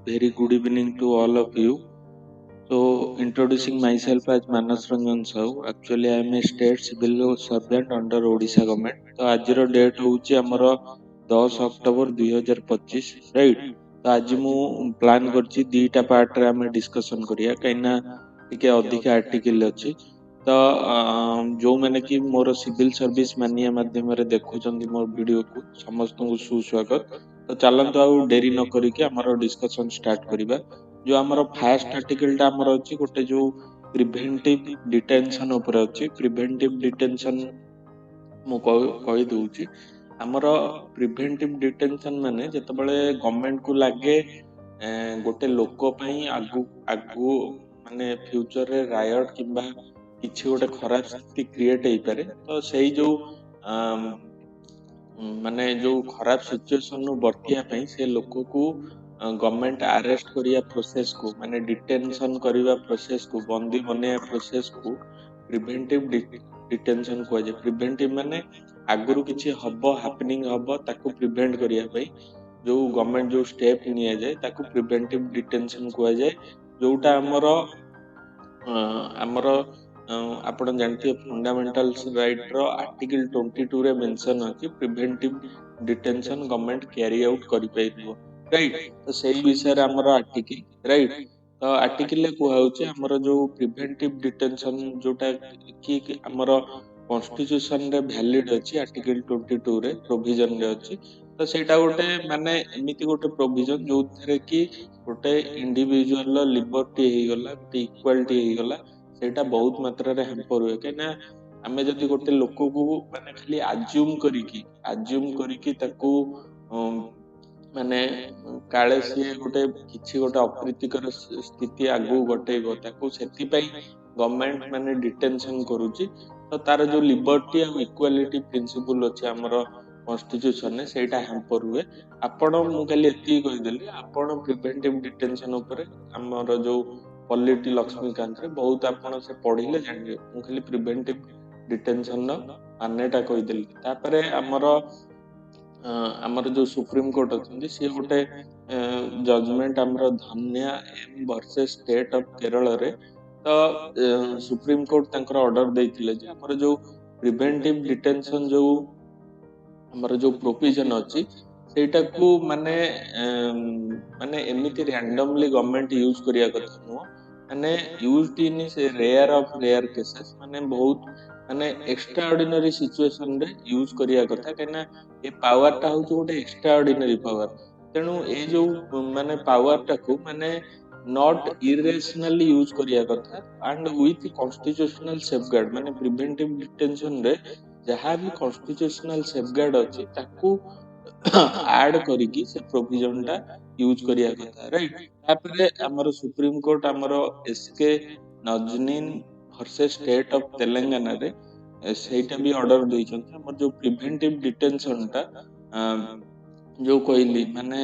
very good evening to all of you. So, introducing myself as Manas Ranjan Sahu. Actually, I am a state civil servant under Odisha government. तो आज date होची हमर 10 October 2025 right. तो आज मु plan करची दीटा part रे हम डिस्कशन करिया कहिना टिके अधिक आर्टिकल अछि. तो जो मैंने कि मोर सिविल सर्विस मानिया माध्यम रे देखुचंदी मोर वीडियो को समस्त को सुस्वागत. तो चलंतु आ डेरी न करिके हमर डिस्कशन स्टार्ट करिबा. जो आमर फास्ट आर्टिकल टा आमर अछि गोटे जो प्रिवेंटिव डिटेंशन ऊपर अछि. प्रिवेंटिव डिटेंशन मु कहि दउची आमर प्रिवेंटिव डिटेंशन माने जतबेले गवर्नमेंट को लागे गोटे लोक पई आगु आगु माने फ्यूचर रे रायट किबा किछि गोटे खराब स्थिति क्रिएट हेई पारे. तो सेही जो माने जो खराब सिचुएशन नु बर्तिया पई से लोक को गवर्नमेंट अरेस्ट करिया प्रोसेस को माने डिटेंशन करिवा प्रोसेस को बंदी बने प्रोसेस को प्रिवेंटिव डिटेंशन को जे. प्रिवेंटिव माने आगुरु किछि हबो हैपनिंग हबो ताको प्रिवेंट करिया पई जो गवर्नमेंट जो स्टेप निया जाय ताको प्रिवेंटिव डिटेंशन को जाय. जोटा हमर आपण जानथिए फंडामेंटल्स राइट रो आर्टिकल 22 रे मेंशन अछि preventive detention government carry out करि पाइबो राइट. तो सेही विषय रे हमर आर्टिकल राइट. तो आर्टिकल ले को होउचे हमर जो प्रिवेंटिव डिटेंशन जोटा कि हमर कॉन्स्टिट्यूशन रे वैलिड अछि आर्टिकल 22 रे प्रोविजन रे अछि. तो सेटा गोटे माने एमिति गोटे प्रोविजन जो थरे कि गोटे इंडिविजुअल लिबर्टी हे गला गोटे इक्वालिटी हे गला सेटा बहुत मात्रा रे हैम्पर हुए कहिना आमे जदि गोटे लोक को माने खाली अज्यूम करिकी ताकू माने काले सी गोटे किछि गोटे अप्रीतिकर स्थिति आगु घटेइबो ताकू सेति पई गवर्नमेंट माने डिटेंशन करूची. तो तार जो लिबर्टी और इक्वालिटी प्रिंसिपल अछि हमर कॉन्स्टिट्यूशन ने सेटा हैम्पर हुए. आपण मु खाली एति कहि देली आपण प्रिवेंटिव डिटेंशन ऊपर हमर जो पॉलिटी लक्ष्मीकांत रे बहुत आपण से पढिले जानिबे. मु खाली प्रिवेंटिव डिटेंशन नो मानेटा कहि देली. तापरे हमर जो सुप्रीम कोर्ट अछंदी से गोटे जजमेंट हमर Dhanya M versus state of Kerala रे. तो सुप्रीम कोर्ट तांकर ऑर्डर देथिले जे हमर जो प्रिवेंटिव डिटेंशन जो हमर जो प्रोविजन अछि सेटा को माने माने एमिति रैंडमली गवर्नमेंट यूज करिया कथा नो माने यूज्ड इन से रेयर ऑफ रेयर केसेस माने बहुत माने एक्स्ट्रा ऑर्डिनरी सिचुएशन रे यूज करिया कथा कना ए पावर टा हो गोटे एक्स्ट्रा ऑर्डिनरी पावर. तेनु ए जो माने पावर टा को माने नॉट इरेशनली यूज करिया कथा एंड विथ कॉन्स्टिट्यूशनल सेफगार्ड माने प्रिवेंटिव डिटेंशन रे जहाँ भी कॉन्स्टिट्यूशनल सेफगार्ड अछि ताकू ऐड करिकी से प्रोविजन टा यूज करिया कथा राइट. तापरे हमर सुप्रीम कोर्ट हमर SK Nazneen versus state of Telangana रे सेटा भी ऑर्डर दैछन हमर जो प्रिवेंटिव डिटेंशन टा जो कहली माने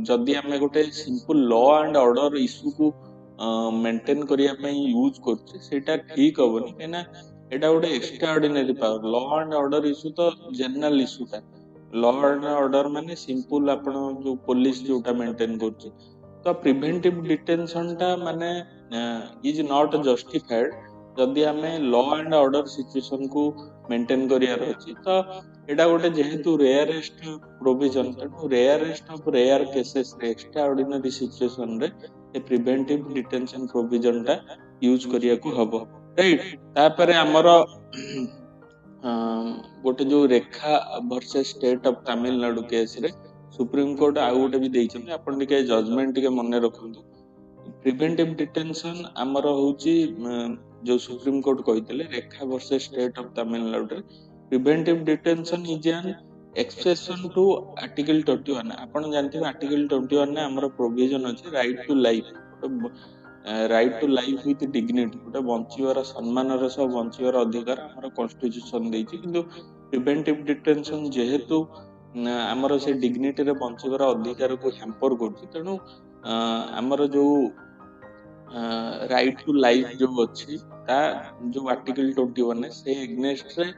जदि हमें गोटे simple law and order issue को मेंटेन करिया पई यूज करछे सेटा ठीक होबनी केना एटा गोटे extra ordinary power. Law and order issue तो जनरल इश्यू टा लॉ एंड ऑर्डर माने सिंपल आपण जो पुलिस जोटा मेंटेन करछे. तो प्रिवेंटिव डिटेंशन टा माने इज नॉट जस्टिफाइड जदि हमें लॉ एंड ऑर्डर सिचुएशन को मेंटेन करिया अछि. तो एटा गोटे जेहेतु रेयरेस्ट प्रोविजन तेणु रेयरेस्ट ऑफ रेयर केसेस रे एक्स्ट्रा ऑर्डिनरी सिचुएशन रे ए प्रिवेंटिव डिटेंशन प्रोविजन टा यूज करिया को हबो राइट. तापरे हमर गोटे जो Rekha versus state of Tamil Nadu case रे सुप्रीम कोर्ट आ गोटे भी देइछन आपण टिके जजमेंट टिके मने रखंतु. प्रिवेंटिव डिटेंशन हमर होची जो सुप्रीम कोर्ट कहितले Rekha versus state of Tamil Nadu रे preventive detention is an exception to article 21. आपण जानथिबे आर्टिकल 21 ने हमर प्रोविजन अछि right to life right to life with dignity गोटे बंचिबार सम्मान सह बंचिबार अधिकार हमर कॉन्स्टिट्यूशन देछि. किंतु प्रिवेंटिव डिटेंशन जेहेतु हमर से डिग्निटी रे बंचिबार अधिकार को हैम्पर करछि तेणु हमर जो राइट टू लाइफ जो अछि ता जो आर्टिकल 21 ने से एग्नेस्ट रे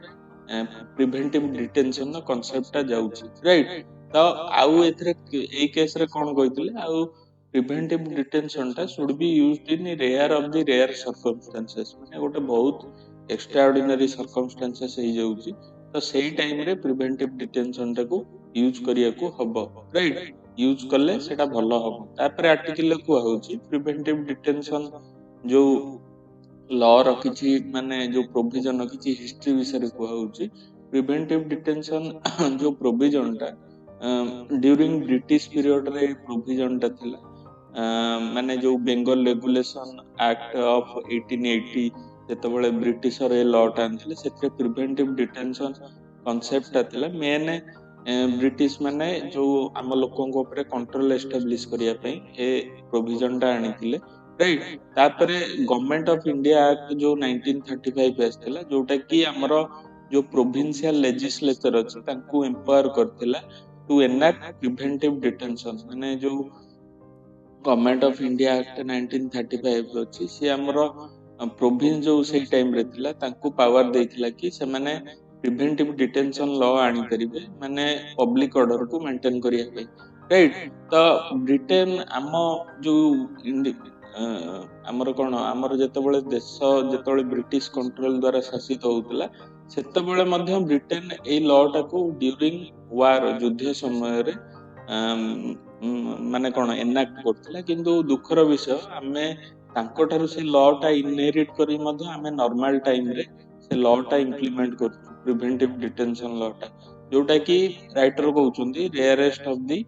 प्रिवेंटिव डिटेंशन कांसेप्ट टा जाउछि राइट. तो आउ एथरे ए केस रे कोन कहितले आउ प्रिभेंटिव डिटेंशन टा should be used in rare of the rare circumstances माने गोटे बहुत एक्स्ट्राऑर्डिनरी सर्कमस्टेंसेस हे जाउची तो सेही टाइम रे प्रिभेंटिव डिटेंशन टा को यूज करिया को हबो राइट यूज कले सेटा भलो हबो तापर आर्टिकल रे कुआ होची प्रिभेंटिव डिटेंशन जो लॉ रखिछि माने जो प्रोविजन रखिछि हिस्ट्री विषय रे कुआ होची प्रिभेंटिव डिटेंशन जो प्रोविजन टा ड्यूरिंग ब्रिटिश पीरियड रे प्रोविजन टा थिला माने जो बेंगल रेगुलेशन एक्ट ऑफ 1880 जेतबळे ब्रिटिशर ए लॉ टा आनथिले सेते प्रिभेंटिव डिटेंशन कांसेप्ट टा थिला मेन ब्रिटिश माने जो आम लोकन को ऊपर कंट्रोल एस्टैब्लिश करिया पई ए प्रोविजन टा आनिथिले राइट तापरे गवर्नमेंट ऑफ इंडिया एक्ट जो 1935 आस्थिला जोटा की हमरो जो प्रोविंशियल लेजिस्लेचर अछि तांकू एम्पावर करथिला टू एनैक्ट प्रिवेंटिव डिटेंशन माने जो गवर्नमेंट ऑफ इंडिया एक्ट 1935 अछि से हमरो प्रोविंस जो सेही टाइम रे थिला तांकू पावर देथिला कि से माने प्रिवेंटिव डिटेंशन लॉ आनी परिबे माने पब्लिक ऑर्डर को मेंटेन करिया पई राइट तो ब्रिटेन आम जो आमर कोन आमर जेतेबेले देश जेतेबेले ब्रिटिश कंट्रोल द्वारा शासित होउतला सेतेबेले मध्य ब्रिटेन ए लॉ टा को ड्यूरिंग वार युद्ध समय रे माने कोन एनैक्ट करथिला किंतु दुखर विषय आमे तांको ठारू से लॉ टा इनहेरिट करी मध्य आमे नॉर्मल टाइम रे से लॉ टा इंप्लीमेंट करथु प्रिवेंटिव डिटेंशन लॉ टा जोटा की राइटर कहउचंदी rarest of the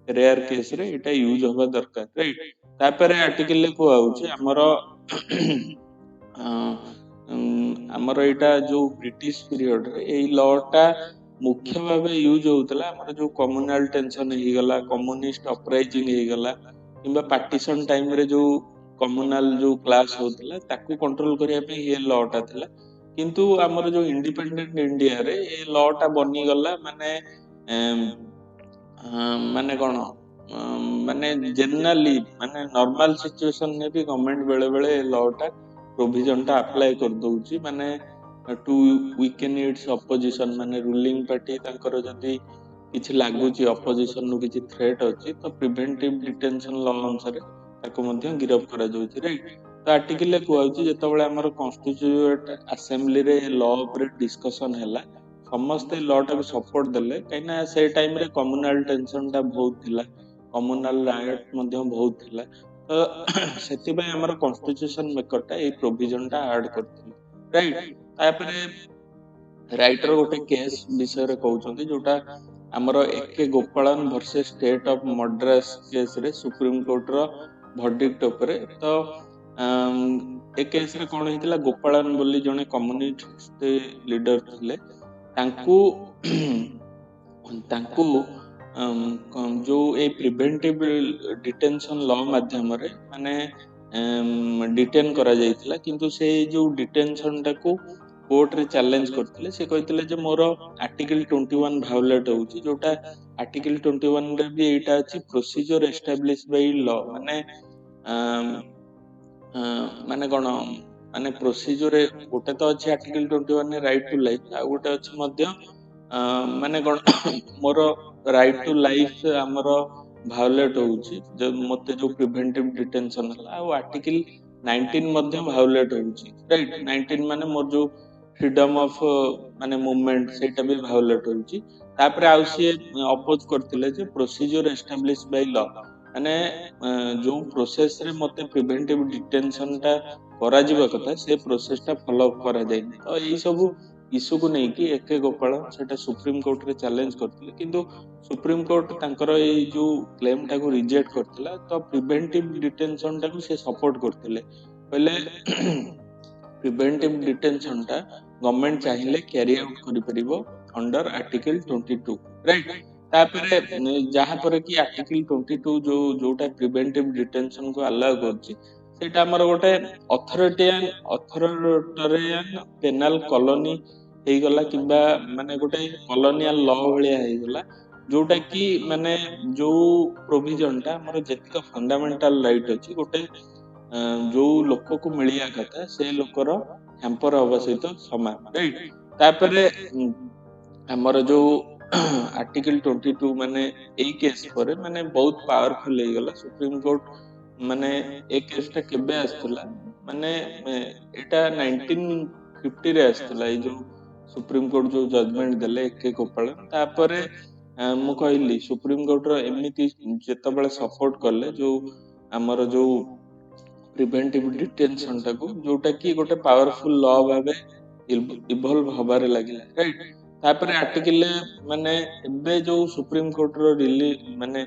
rare case रे एटा यूज होबा दरकार राइट तापरे आर्टिकल ले को आउची हमर एटा जो ब्रिटिश पीरियड रे ए लॉ टा मुख्य भावे यूज होतला हमर जो कम्युनल टेंशन हे गला कम्युनिस्ट अपराइजिंग हे गला किबा पार्टीशन टाइम रे जो कम्युनल जो क्लास होतला ताकू कंट्रोल करिया पे ये लॉ टा थिला किंतु हमर जो इंडिपेंडेंट इंडिया रे ए लॉ टा बनी गला माने माने कोन माने जनरली माने नॉर्मल सिचुएशन ने भी गवर्नमेंट बेले बेले लॉ टा प्रोविजन टा अप्लाई कर दोउची माने टू वीकेन इट्स अपोजिशन माने रूलिंग पार्टी तांकर जदी किछि लागुची अपोजिशन नु किछि थ्रेट अछि तो प्रिवेंटिव डिटेंशन लॉ अनुसार ताको मध्य गिरफ करा जाउची राइट तो आर्टिकल ले कुआउची जेतबेले हमर कॉन्स्टिट्यूएंट असेंबली रे लॉ ऊपर डिस्कशन हैला समस्त लॉ टा को सपोर्ट देले कइना से टाइम रे कम्युनल टेंशन टा बहुत थिला कम्युनल राइट मध्य बहुत थिला तो सेति पय हमर कॉन्स्टिट्यूशन मेकर टा ए प्रोविजन टा ऐड करथिले राइट तापरे राइटर गोटे केस विषय रे कहउचंदी जोटा हमरो एके गोपालन versus state of Madras case रे सुप्रीम कोर्ट रो वर्डिक्ट ऊपर तो ए केस रे कोन हितला गोपालन बोली जने कम्युनिस्ट लीडर थिले तांकू तांकू जो ए प्रिवेंटिव डिटेंशन लॉ माध्यम रे माने डिटेन करा जायतिला किंतु से जो डिटेंशन टा को कोर्ट रे चैलेंज करथिले से कहितले जे मोर आर्टिकल 21 वायोलेट होउची जोटा आर्टिकल 21 रे भी एटा अछि प्रोसीजर एस्टैब्लिश बाय लॉ माने माने कोन माने प्रोसीजर गोटे तो अछि आर्टिकल 21 ने राइट टू लाइफ आ गोटे अछि मध्य माने कोन मोर राइट टू लाइफ हमर वायोलेट होउची जे मते जो प्रिवेंटिव डिटेंशन हला आ आर्टिकल 19 मध्य वायोलेट होउची राइट 19 माने मोर जो फ्रीडम ऑफ माने मूवमेंट सेटा भी वायोलेट होउची तापरे आउ से अपोज करथिले जे प्रोसीजर एस्टैब्लिश बाय लॉ माने जो प्रोसेस रे मते प्रिवेंटिव डिटेंशन टा करा जिबा कथा से प्रोसेस टा फॉलो करा जाय तो एई सब इशू को नै कि एके गोपाल सेटा सुप्रीम कोर्ट रे चैलेंज करथिले किंतु सुप्रीम कोर्ट तांकर एई जो क्लेम टा को रिजेक्ट करथिला तो प्रिवेंटिव डिटेंशन टा को से सपोर्ट करथिले पहले प्रिवेंटिव डिटेंशन टा गवर्नमेंट चाहिले कैरी आउट करि परिबो अंडर आर्टिकल 22 राइट तापरे जहां पर कि आर्टिकल 22 जो जोटा प्रिवेंटिव डिटेंशन को अलाउ करछि सेटा हमर गोटे अथॉरिटेरियन पेनल कॉलोनी हे गला किबा माने गोटे कॉलोनियल लॉ भलिया हे गला जोटा कि माने जो प्रोविजन टा हमर जेतिक फंडामेंटल राइट अछि गोटे जो लोक को मिलिया कथा से लोकर हैम्पर हवा सहित समान राइट तापरे हमर जो आर्टिकल 22 माने एई केस पर माने बहुत पावरफुल हे गला सुप्रीम कोर्ट ମାନେ ଏ କେସଟା କେବେ ଆସିଥିଲା ମାନେ ଏଇଟା 1950 ରେ ଆସିଥିଲା ଏଇ ଯୋଉ ସୁପ୍ରିମ କୋର୍ଟ ଯୋଉ ଜଜମେଣ୍ଟ ଦେଲେ ଏକେ ଗୋପାଳନ। ତାପରେ ମୁଁ କହିଲି ସୁପ୍ରିମ କୋର୍ଟର ଏମିତି ଯେତେବେଳେ ସପୋର୍ଟ କଲେ ଯୋଉ ଆମର ଯୋଉ ପ୍ରିଭେଣ୍ଟିଭ ଡିଟେନସନ ଟାକୁ, ଯୋଉଟା କି ଗୋଟେ ପାୱାରଫୁଲ ଲ ଭାବେ ଇଭଲଭ ହବାରେ ଲାଗିଲା, ରାଇଟ। ତାପରେ ଆର୍ଟିକଲ ମାନେ ଏବେ ଯୋଉ ସୁପ୍ରିମ କୋର୍ଟର ମାନେ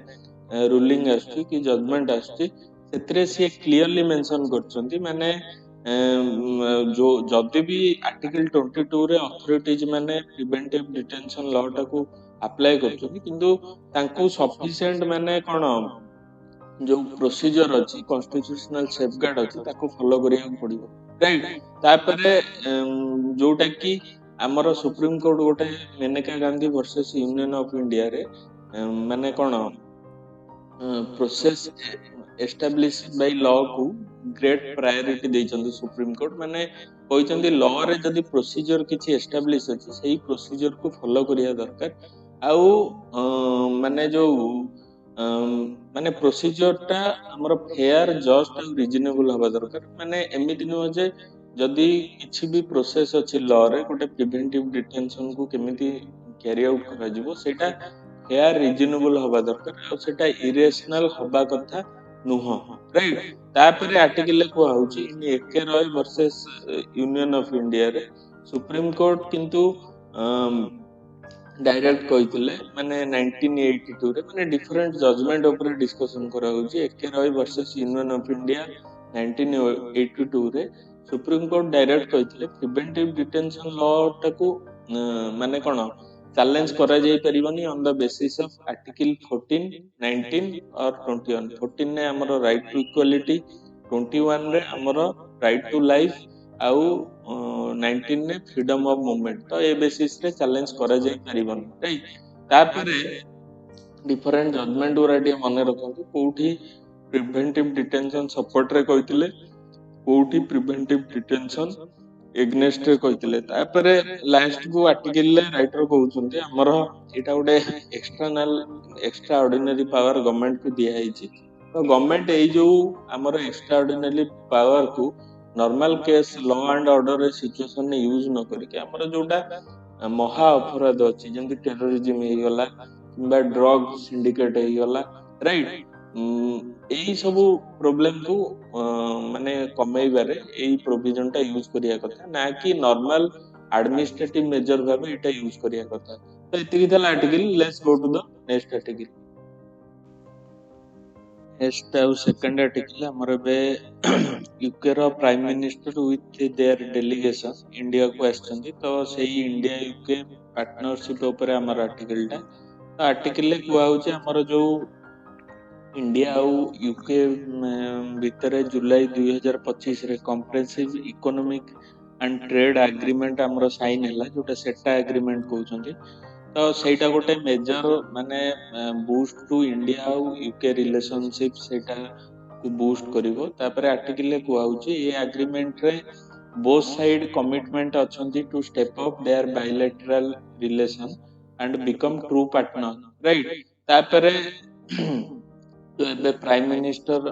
ରୁଲିଂ ଆସୁଛି କି ଜଜମେଣ୍ଟ ଆସୁଛି, ସେଥିରେ ସିଏ କ୍ଲିୟରଲି ମେନସନ କରୁଛନ୍ତି ମାନେ ଯୋଉ ଯଦି ବି ଆର୍ଟିକଲ 22 ରେ ଅଥରିଟିଜ ମାନେ ପ୍ରିଭେଣ୍ଟିଭ ଡିଟେନସନ ଲ ଟାକୁ ଆପ୍ଲାଏ କରୁଛନ୍ତି, କିନ୍ତୁ ତାଙ୍କୁ ସଫିସିଏଣ୍ଟ ମାନେ କଣ ଯୋଉ ପ୍ରୋସିଜର ଅଛି, କନଷ୍ଟିଟ୍ୟୁସନାଲ ସେଫଗାର୍ଡ ଅଛି, ତାକୁ ଫଲୋ କରିବାକୁ ପଡିବ, ରାଇଟ। ତାପରେ ଯୋଉଟା କି ଆମର ସୁପ୍ରିମ କୋର୍ଟ ଗୋଟେ Maneka Gandhi versus union of ଇଣ୍ଡିଆରେ ମାନେ କଣ ପ୍ରୋସେସ ଏଷ୍ଟାବ୍ଲିଶ ବାଇ ଲ କୁ ଗ୍ରେଟ ପ୍ରାୟୋରିଟି ଦେଇଛନ୍ତି ସୁପ୍ରିମ କୋର୍ଟ। ମାନେ କହିଛନ୍ତି ଲ ରେ ଯଦି ପ୍ରୋସିଜର କିଛି ଏଷ୍ଟାବ୍ଲିଶ ଅଛି, ସେଇ ପ୍ରୋସିଜର କୁ ଫଲୋ କରିବା ଦରକାର। ଆଉ ମାନେ ଯୋଉ ମାନେ ପ୍ରୋସିଜର ଟା ଆମର ଫେୟାର, ଜଷ୍ଟ ଆଉ ରିଜନେବୁଲ ହବା ଦରକାର। ମାନେ ଏମିତି ନୁହଁ ଯେ ଯଦି କିଛି ବି ପ୍ରୋସେସ ଅଛି ଲ ରେ, ଗୋଟେ ପ୍ରିଭେଣ୍ଟିଭ ଡିଟେନସନ କୁ କେମିତି କ୍ୟାରି ଆଉଟ କରାଯିବ, ସେଇଟା ଫେୟାର ରିଜନେବୁଲ ହବା ଦରକାର, ଆଉ ସେଇଟା ଇରେସନାଲ ହବା କଥା ନୁହଁ, ରାଇଟ। ତାପରେ ଆର୍ଟିକଲ କୁହା ହଉଛି ଏକେ ରୟ ଭର୍ସେସ ୟୁନିୟନ ଅଫ ଇଣ୍ଡିଆରେ ସୁପ୍ରିମ କୋର୍ଟ କିନ୍ତୁ ଡାଇରେକ୍ଟ କହିଥିଲେ ମାନେ 1982 ରେ, ମାନେ ଡିଫରେଣ୍ଟ ଜଜମେଣ୍ଟ ଉପରେ ଡିସ୍କସନ କରାହଉଛି। AK Roy versus union of India 1982 ରେ ସୁପ୍ରିମ କୋର୍ଟ ଡାଇରେକ୍ଟ କହିଥିଲେ ପ୍ରିଭେଣ୍ଟିଭ ଡିଟେନସନ ଲ ଟାକୁ ମାନେ କଣ ଚ୍ୟାଲେଞ୍ଜ କରାଯାଇ ପାରିବନି on the basis of article 14, 19 or 21। 14 ରେ ଆମର ରାଇଟ ଟୁ ଇକ୍ୱାଲିଟି, 21 ରେ ଆମର ରାଇଟ ଟୁ ଲାଇଫ, ଆଉ 19 ରେ ଫ୍ରିଡମ ଅଫ ମୁଭମେଣ୍ଟ। ତ ଏ ବେସିସ ରେ ଚ୍ୟାଲେଞ୍ଜ କରାଯାଇ ପାରିବନି, ରାଇଟ। ତାପରେ ଡିଫରେଣ୍ଟ ଜଜମେଣ୍ଟ ଗୁରା ଟିକେ ମନେ ରଖନ୍ତୁ, କୋଉଠି ପ୍ରିଭେଣ୍ଟିଭ ଡିଟେନସନ ସପୋର୍ଟ ରେ କହିଥିଲେ, କୋଉଠି ପ୍ରିଭେଣ୍ଟିଭ ଡିଟେନସନ ଏଗନେଷ୍ଟ ରେ କହିଥିଲେ। ତାପରେ ଲାଷ୍ଟ କୁ ଆର୍ଟିକଲ ରେ ରାଇଟର କହୁଛନ୍ତି ଆମର ଏଇଟା ଗୋଟେ ଏକ୍ସଟ୍ରା ଅର୍ଡିନାରୀ ପାୱାର ଗଭର୍ଣ୍ଣମେଣ୍ଟ କୁ ଦିଆଯାଇଛି। ତ ଗଭର୍ଣ୍ଣମେଣ୍ଟ ଏଇ ଯୋଉ ଆମର ଏକ୍ସଟ୍ରା ଅର୍ଡିନାରୀ ପାୱାର କୁ normal case, law and order ସିଚୁଏସନରେ ୟୁଜ ନ କରିକି ଆମର ଯୋଉଟା ମହା ଅପରାଧ ଅଛି, ଯେମିତି ଟେରୋରିଜିମ ହେଇଗଲା କିମ୍ବା ଡ୍ରଗ ସିଣ୍ଡିକେଟ ହେଇଗଲା, ରାଇଟ। ଏଇ ସବୁ ପ୍ରୋବ୍ଲେମ କୁ ମାନେ କମେଇବାରେ ଏଇ ପ୍ରୋଭିଜନ ଟା ୟୁଜ କରିବା କଥା, ନା କି ନର୍ମାଲ ଆଡମିନିଷ୍ଟ୍ରେଟିଭ ମେଜର ଭାବେ ଏଇଟା ୟୁଜ କରିବା କଥା। ତ ଏତିକି ଥିଲା article. Let's go to the next article. Next ଆଉ ସେକେଣ୍ଡ ଆର୍ଟିକଲ ଆମର ଏବେ ୟୁକେ ର prime minister with their delegation ଇଣ୍ଡିଆକୁ ଆସିଛନ୍ତି। ତ ସେଇ ଇଣ୍ଡିଆ ୟୁକେ ପାର୍ଟନରସିପ ଉପରେ ଆମର ଆର୍ଟିକଲ ଟା। ତ ଆର୍ଟିକଲରେ କୁହା ହଉଛି ଆମର ଯୋଉ ଇଣ୍ଡିଆ ଆଉ ୟୁକେ ଭିତରେ ଜୁଲାଇ 2025 ରେ comprehensive economic and trade agreement ଆମର ସାଇନ ହେଲା, ଯୋଉଟା ସେଟା ଆଗ୍ରିମେଣ୍ଟ କହୁଛନ୍ତି। ତ ସେଇଟା ଗୋଟେ ମେଜର ମାନେ ବୁଷ୍ଟ ଟୁ ଇଣ୍ଡିଆ ଆଉ ୟୁକେ ରିଲେସନସିପ, ସେଇଟା କୁ ବୁଷ୍ଟ କରିବ। ତାପରେ ଆର୍ଟିକଲରେ କୁହା ହଉଛି ଏ ଆଗ୍ରିମେଣ୍ଟରେ ବୋଥ ସାଇଡ କମିଟମେଣ୍ଟ ଅଛନ୍ତି to step up their bilateral relation and become true partner, right. ତାପରେ ଏବେ ପ୍ରାଇମ ମିନିଷ୍ଟର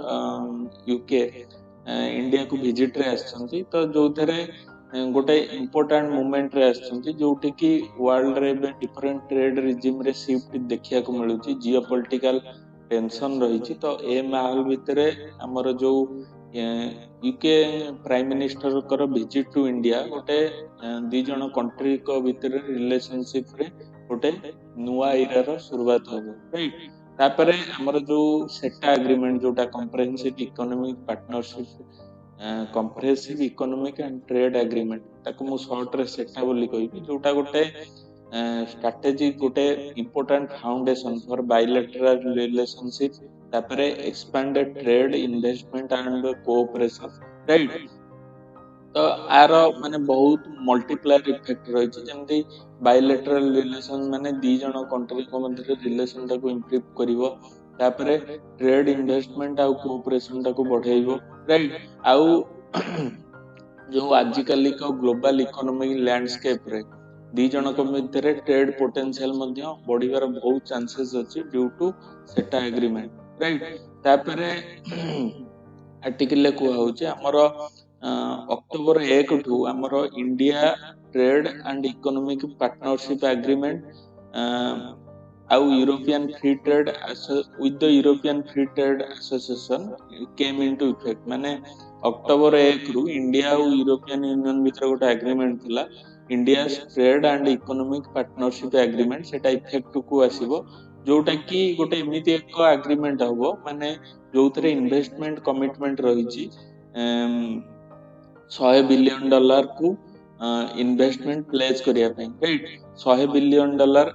ୟୁକେ ଇଣ୍ଡିଆକୁ ଭିଜିଟ ରେ ଆସିଛନ୍ତି। ତ ଯୋଉଥିରେ ଗୋଟେ ଇମ୍ପୋର୍ଟାଣ୍ଟ ମୁଭମେଣ୍ଟ ରେ ଆସିଛନ୍ତି, ଯୋଉଠି କି ୱାର୍ଲଡ ରେ ଏବେ ଡିଫରେଣ୍ଟ ଟ୍ରେଡ ରିଜିମ ରେ ସିଫ୍ଟ ଦେଖିବାକୁ ମିଳୁଛି, ଜିଓ ପଲିଟିକାଲ ଟେନସନ ରହିଛି। ତ ଏ ମାହୋଲ ଭିତରେ ଆମର ଯୋଉ ୟୁକେ ପ୍ରାଇମ ମିନିଷ୍ଟରଙ୍କର ଭିଜିଟ ଟୁ ଇଣ୍ଡିଆ ଗୋଟେ ଦି ଜଣ କଣ୍ଟ୍ରିଙ୍କ ଭିତରେ ରିଲେସନସିପ ରେ ଗୋଟେ ନୂଆ ଇରାର ଶୁରୁଆତ ହବ, ରାଇଟ। ତାପରେ ଆମର ଯୋଉ ସେଟା ଆଗ୍ରିମେଣ୍ଟ, ଯୋଉଟା comprehensive economic partnership, comprehensive economic and trade agreement, ତାକୁ ମୁଁ ସର୍ଟରେ ସେଟା ବୋଲି କହିବି, ଯୋଉଟା ଗୋଟେ ଷ୍ଟ୍ରାଟେଜିକ ଗୋଟେ important foundation for bilateral relationship. ତାପରେ expanded trade, investment and cooperation, right. ତ ଆର ମାନେ ବହୁତ ମଲ୍ଟିପ୍ଲାୟର ଇଫେକ୍ଟ ରହିଛି, ଯେମିତି ବାଇଲେଟରାଲ ରିଲେସନ ମାନେ ଦି ଜଣ କଣ୍ଟ୍ରିଙ୍କ ମଧ୍ୟରେ ରିଲେସନ ଟାକୁ ଇମ୍ପ୍ରୁଭ କରିବ। ତାପରେ ଟ୍ରେଡ, ଇନଭେଷ୍ଟମେଣ୍ଟ ଆଉ କୋଅପରେସନ ଟାକୁ ବଢେଇବ, ରାଇଟ। ଆଉ ଯୋଉ ଆଜିକାଲିକ ଗ୍ଲୋବାଲ ଇକୋନୋମିକ ଲ୍ୟାଣ୍ଡସ୍କେପ ରେ ଦି ଜଣଙ୍କ ମଧ୍ୟରେ ଟ୍ରେଡ ପୋଟେନସିଆଲ ମଧ୍ୟ ବଢିବାର ବହୁତ ଚାନ୍ସେସ ଅଛି ଡ୍ୟୁ ଟୁ ସେଟା ଏଗ୍ରିମେଣ୍ଟ, ରାଇଟ। ତାପରେ आर्टिकल कुहा होची हमर अक्टोबर 1 ठू हमर India trade and economic partnership agreement आउ European free trade with the European free trade association came into effect माने अक्टोबर 1 रु इंडिया और यूरोपियन यूनियन भीतर गोटे एग्रीमेंट थिला India trade and economic partnership agreement सेटा इफेक्ट को आसीबो जोटा कि गोटे एमिति एक एग्रीमेंट हबो माने जोथरे इन्वेस्टमेंट कमिटमेंट रही 100 बिलियन डॉलर को इन्वेस्टमेंट प्लेज करिया right 100 billion dollar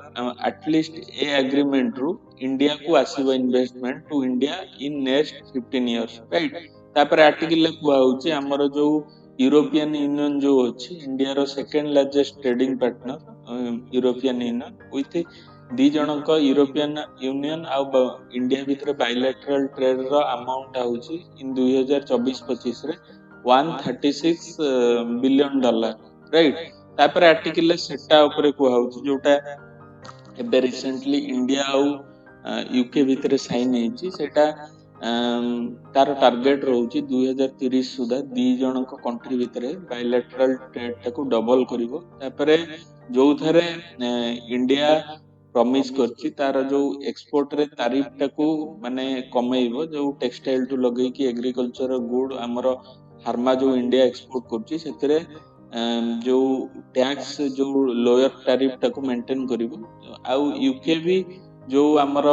at least a agreement रु इंडिया को आसीबो investment to India in next 15 years right तापर आर्टिकल कुआ होची हमर जो यूरोपियन यूनियन जो अछि इंडिया रो second largest trading partner European Union with the जनक यूरोपियन यूनियन आ इंडिया भीतर बायलैटरल ट्रेड रो अमाउंट आउची इन 2024-25 रे 136 बिलियन डॉलर राइट तापर आर्टिकल सेटा ऊपर कुआ होची जोटा एबे रिसेंटली इंडिया आ यूके भीतर साइन हेची सेटा तार टार्गेट रहउची 2030 सुधा दी जनक कंट्री भीतर बायलैटरल ट्रेड टाको डबल करिवो तापरे जो थरे इंडिया प्रॉमिस करची तार जो एक्सपोर्ट रे तारीफ टाको माने कमेइबो जो टेक्सटाइल टू लगै कि एग्रीकल्चर गुड हमर फार्मा जो इंडिया एक्सपोर्ट करची सेतरे जो टैक्स जो लोअर टैरिफ टाको मेंटेन करिवो आउ यूके भी जो हमर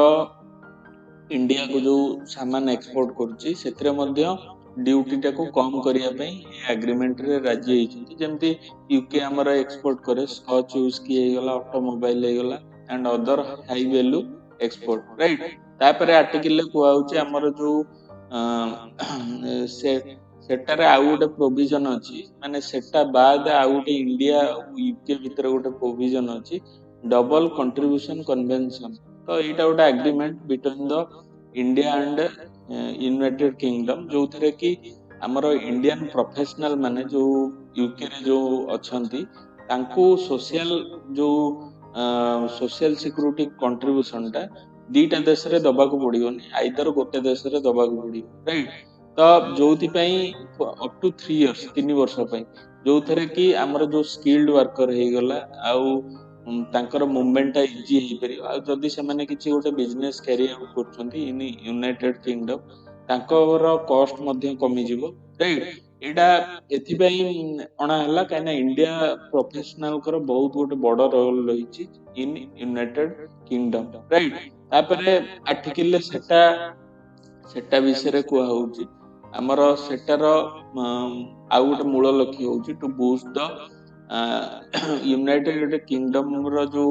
इंडिया को जो सामान एक्सपोर्ट करची सेतरे मध्य ड्यूटी टाको कम करिया पई एग्रीमेंट रे राजी हेची जेमति यूके हमर एक्सपोर्ट करे स्कॉच व्हिस्की हे गला ऑटोमोबाइल हे गला and other high value export right तापर आर्टिकल कुआ होची हमर जो से सेटारे आउ गोटे प्रोविजन अछि माने सेटा बाद आउ गोटे इंडिया यूके भीतर गोटे प्रोविजन अछि डबल कंट्रीब्यूशन कन्वेंशन तो एटा गोटे agreement between the India and United kingdom जो थरे कि हमर इंडियन प्रोफेशनल माने जो यूके रे जो अछंती तांको सोशल जो सोशल सिक्योरिटी कंट्रीब्यूशन टा दीटा देश रे दबाको पड़ियोनी आइदर गोटे देश रे दबाको पड़ियो राइट तो जोथि पई अप टू 3 इयर्स 3 वर्ष पई जो थरे कि हमर जो स्किल्ड वर्कर हे गला आउ तांकर मूवमेंट इजी हे परियो आ जदी से माने किछि गोटे बिजनेस कैरियर करछंती इन यूनाइटेड किंगडम तांकर कॉस्ट मध्ये कमी जिवो राइट एटा एथि पई अणा हला काना इंडिया प्रोफेशनल कर बहुत गोटे बड़ रोल रहिछि इन यूनाइटेड किंगडम राइट तापरे आर्टिकल सेटा सेटा विषय रे कुआ होउची हमर सेटार आउ गोटे मूल लक्ष्य होउची to boost the United Kingdom रो जो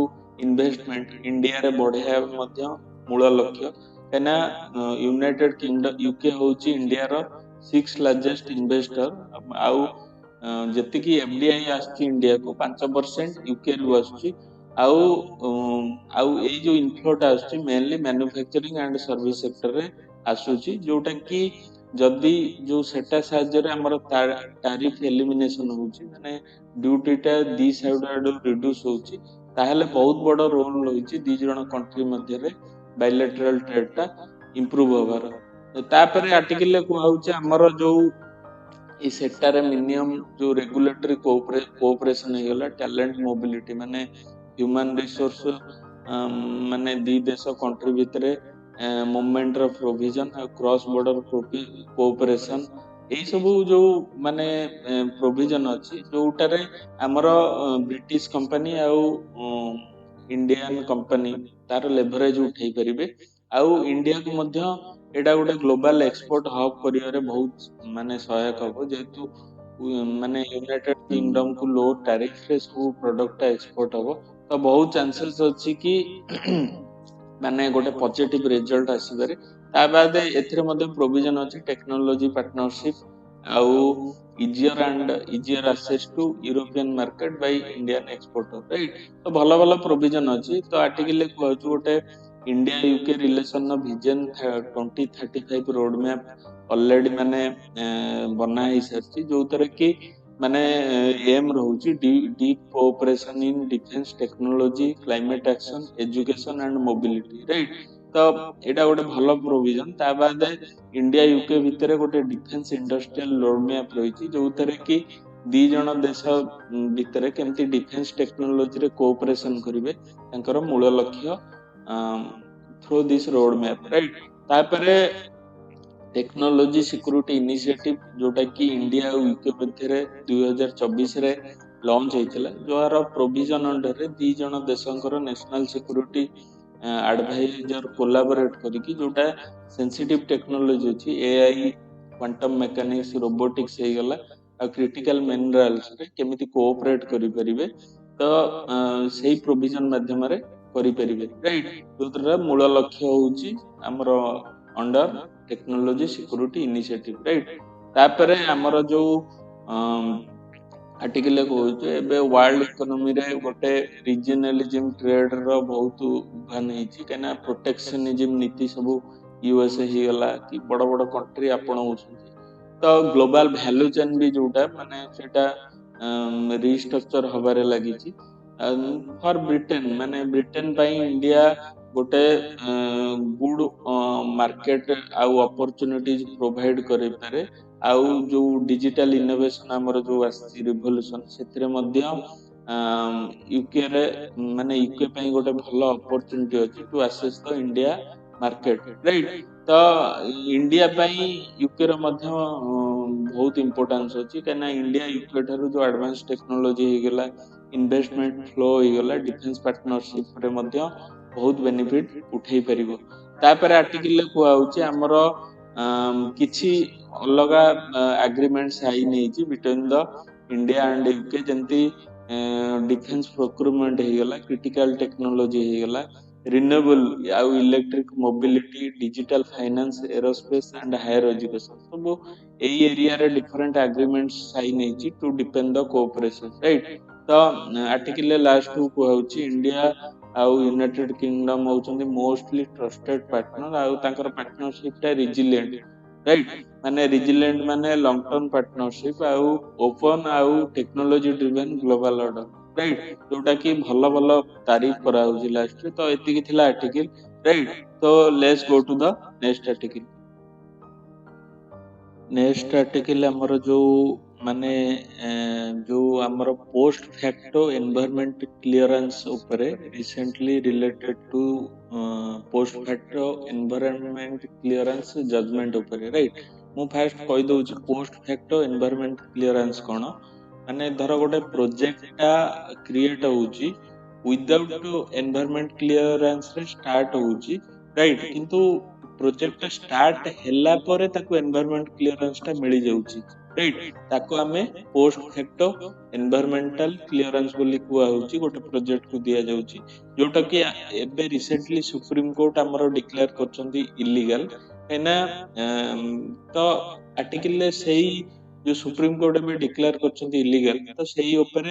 इन्वेस्टमेंट इंडिया रे बढ़िया मध्ये मूल लक्ष्य केना यूनाइटेड किंगडम यूके होउची इंडिया रो 6 लार्जेस्ट इन्वेस्टर आउ जति की एफडीआई आछि इंडिया को 5% यूके रु आछि आउ आउ ए जो इनफ्लोटा आछि mainly manufacturing and service sector रे आसुची जोटा कि जदी जो सेटा साहाଯ୍य रे हमर टैरिफ एलिमिनेशन होउची माने ड्यूटी टा दी साइड आडू रिड्यूस होउची ताहले बहुत बड़ रोल होइची दी जण कंट्री मध्ये रे बायलैटरल ट्रेड टा इंप्रूव होबार तापरे आर्टिकल को होउची हमर जो ई सेक्टर रे मिनिमम जो रेगुलेटरी कोऑपरेशन हे गला टैलेंट मोबिलिटी माने ह्यूमन रिसोर्स माने दी देश कंट्री भितरे मूवमेंट रो प्रोविजन क्रॉस बॉर्डर कोऑपरेशन एई सब जो माने प्रोविजन अछि जोटारे हमर ब्रिटिश कंपनी आउ इंडियन कंपनी तार लेवरेज उठै परिबे आउ इंडिया को मध्य एटा गोटे ग्लोबल एक्सपोर्ट हब करियारे बहुत माने सहायक हबो जेतु माने यूनाइटेड किंगडम को लो टैरिफ रे सब प्रोडक्ट एक्सपोर्ट हबो तो बहुत चांसेस अछि कि माने गोटे पॉजिटिव रिजल्ट आसीबारे ता बाद एथिरे मध्ये प्रोविजन अछि टेक्नोलॉजी पार्टनरशिप आउ easier access to European market by Indian exporter right तो भलो भलो प्रोविजन अछि तो आर्टिकल कहू गोटे India UK relation vision 2035 road map already माने बना ही सरछि जो तरह की माने एम रहउची deep cooperation in defence technology climate action education and mobility right तो एटा गोटे भल प्रोविजन। ता बाद इंडिया यूके भितर गोटे डिफेंस इंडस्ट्रियल रोड मैप रही जो कि दी जन देश भितर केमती डिफेंस टेक्नोलोजी रे कोऑपरेशन करिवे तांकर मूल लक्ष्य through this road map right. तापरे टेक्नोलोजी सिक्योरिटी इनिशिएटिव जोटा कि इंडिया और यूके मध्य 2024 रे लॉन्च होइतिला जोर प्रोविजन अंडर रे दी जन देशंकर नेशनल सिक्योरिटी एडवाइजर कोलाबोरेट करिकी जोटा सेंसिटिव टेक्नोलोजी अछि एआई क्वांटम मैकेनिक्स रोबोटिक्स हे गला आ क्रिटिकल मिनरल्स रे केमिति कोऑपरेट करि परिबे तो सेही प्रोविजन माध्यम रे करि परिबे राइट। जोतरा मूल लक्ष्य होउची हमरो under technology security initiative right. तापरे हमर जो आर्टिकल कहूँ एबे वर्ल्ड इकोनॉमी रे गोटे रीजनलिज्म ट्रेड रो बहुत उभान होइची कना प्रोटेक्शनिज्म नीति सब यूएसए ही गला कि बड़ बड़ कंट्री आपणाउछंती तो ग्लोबल वैल्यू चेन भी जोटा माने सेटा रिस्ट्रक्चर हबारे लागिची फॉर ब्रिटेन माने ब्रिटेन पाई इंडिया गोटे गुड मार्केट आउ अपॉर्चुनिटीज प्रोवाइड करे पारे आउ जो डिजिटल इनोवेशन हमर जो आसी रिवोल्यूशन सेतिरे मध्य यूके रे माने यूके पाई गोटे भलो अपॉर्चुनिटी अछि to access the India market right. तो इंडिया पाई यूके रे मध्य बहुत इंपोर्टेंस अछि कना इंडिया यूके ठारू जो एडवांस टेक्नोलॉजी हे गेला इन्वेस्टमेंट फ्लो हे गेला डिफेंस पार्टनरशिप रे मध्य बहुत बेनिफिट उठेई परिबो। तापर आर्टिकल को आउची हमर किछि अलगा एग्रीमेंट साइन हेची between the India and UK जंती डिफेंस प्रोक्यूरमेंट हे गेला क्रिटिकल टेक्नोलॉजी हे गेला रिन्यूएबल आउ electric mobility digital finance aerospace and higher education सब एई एरिया रे डिफरेंट एग्रीमेंट्स साइन हेची to depend the cooperation right. तो आर्टिकल लास्ट को होउची इंडिया आउ यूनाइटेड किंगडम होउचंदी मोस्टली ट्रस्टेड पार्टनर आउ तांकर पार्टनरशिप टा रिजिलिएंट राइट। माने रिजिलिएंट माने लॉन्ग टर्म पार्टनरशिप आउ ओपन आउ technology driven global order right जोटा कि भलो भलो तारीफ करा होउची लास्ट रे। तो एतिकी थिला आर्टिकल राइट। तो let's go to the next article. Next article हमर जो माने जो हमर पोस्ट फैक्टो एनवायरनमेंट क्लियरेंस ऊपर recently related to post facto environment clearance judgment ऊपर राइट। मु फास्ट कहि दउची पोस्ट फैक्टो एनवायरनमेंट क्लियरेंस कोन माने धर गोटे प्रोजेक्टटा क्रिएट होउची विदाउट एनवायरनमेंट क्लियरेंस रे स्टार्ट होउची राइट किंतु प्रोजेक्ट स्टार्ट हैला परे ताको एनवायरनमेंट क्लियरेंस टा मिली जाउची राइट। ताको हमें पोस्ट फैक्टो एनवायरनमेंटल क्लियरेंस बोली कुआ होउची गोटे प्रोजेक्ट को दिया जाउची जोटा कि एबे रिसेंटली सुप्रीम कोर्ट हमरो डिक्लेयर करचंदी इलीगल एना। तो आर्टिकल ले सेही जो सुप्रीम कोर्ट में डिक्लेयर करचंदी इलीगल तो सेही ऊपर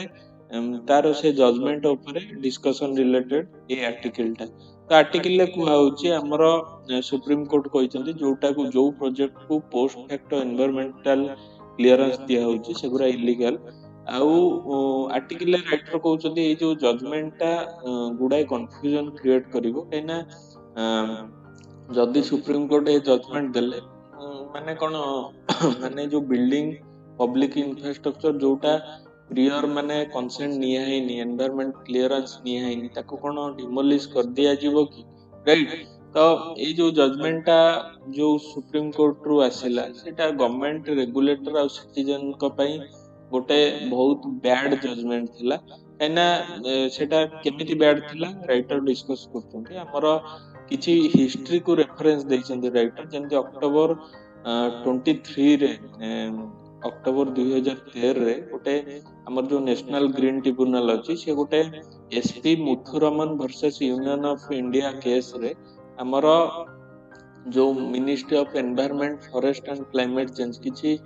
तार से जजमेंट ऊपर डिस्कशन रिलेटेड ए आर्टिकल टा। तो आर्टिकल ले कुआ होउची हमरो सुप्रीम कोर्ट कहिसंती जोटा को जो प्रोजेक्ट को पोस्ट फैक्टो एनवायरनमेंटल क्लियरेंस दिया होउची सेगुरा इलीगल आउ आर्टिकल राइटर कहउचंती ए जो जजमेंट टा गुडाय कंफ्यूजन क्रिएट करिवो एना जदी सुप्रीम कोर्ट ए जजमेंट देले माने कोन माने जो बिल्डिंग पब्लिक इंफ्रास्ट्रक्चर जोटा प्रियर माने कंसेंट निया है नी एनवायरनमेंट क्लियरेंस निया है नी ताको कोन डिमोलिश कर दिया जीवो की राइट। तो ए जो जजमेंट टा जो सुप्रीम कोर्ट रु आसिला सेटा गवर्नमेंट रेगुलेटर आ सिटीजन को पई गोटे बहुत बैड जजमेंट थिला एना सेटा केमिति बैड थिला राइटर डिस्कस करथुंती हमर किछि हिस्ट्री को रेफरेंस दैछंती राइटर जेंति अक्टोबर 23 रे अक्टोबर 2013 रे गोटे हमर जो नेशनल ग्रीन ट्रिब्यूनल अछि से गोटे SP Muthuraman versus union of India case रे हमर जो ministry of environment forest and climate change किछि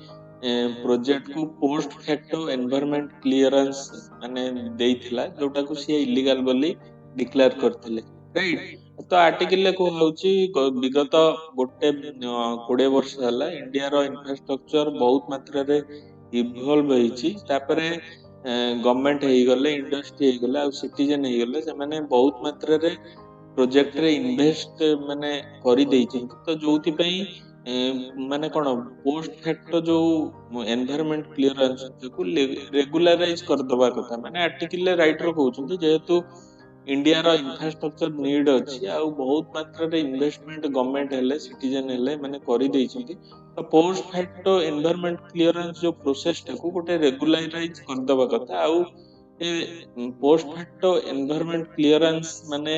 प्रोजेक्ट को पोस्ट फैक्टो एनवायरनमेंट क्लियरेंस माने देइथिला जोटा को से इलीगल बोली डिक्लेयर करथिले राइट। तो आर्टिकल को होउची विगत गोटे 20 वर्ष होला इंडिया रो इंफ्रास्ट्रक्चर बहुत मात्रा रे इवॉल्व होईची तापरे गवर्नमेंट हे गले इंडस्ट्री हे गले आ सिटीजन हे गले से माने बहुत मात्रा रे ପ୍ରୋଜେକ୍ଟରେ ଇନଭେଷ୍ଟ ମାନେ କରିଦେଇଛନ୍ତି। ତ ଯୋଉଥିପାଇଁ ମାନେ କଣ ପୋଷ୍ଟ ଫ୍ୟାକ୍ଟ ଯୋଉ ଏନଭାୟରମେଣ୍ଟ କ୍ଲିୟରାନ୍ସକୁ ରେଗୁଲାରାଇଜ କରିଦବା କଥା। ମାନେ ଆର୍ଟିକଲରେ ରାଇଟର କହୁଛନ୍ତି ଯେହେତୁ ଇଣ୍ଡିଆର ଇନଫ୍ରାଷ୍ଟ୍ରକ୍ଚର ନିଡ୍ ଅଛି ଆଉ ବହୁତ ମାତ୍ରାରେ ଇନଭେଷ୍ଟମେଣ୍ଟ ଗଭର୍ଣ୍ଣମେଣ୍ଟ ହେଲେ ସିଟିଜେନ ହେଲେ ମାନେ କରିଦେଇଛନ୍ତି। ତ ପୋଷ୍ଟ ଫ୍ୟାକ୍ଟ ଏନଭାୟରମେଣ୍ଟ କ୍ଲିୟରାନ୍ସ ଯୋଉ ପ୍ରୋସେସଟାକୁ ଗୋଟେ ରେଗୁଲାରାଇଜ କରିଦବା କଥା। ଆଉ ଏ ପୋଷ୍ଟ ଫ୍ୟାକ୍ଟ ଏନଭାୟରମେଣ୍ଟ କ୍ଲିୟରାନ୍ସ ମାନେ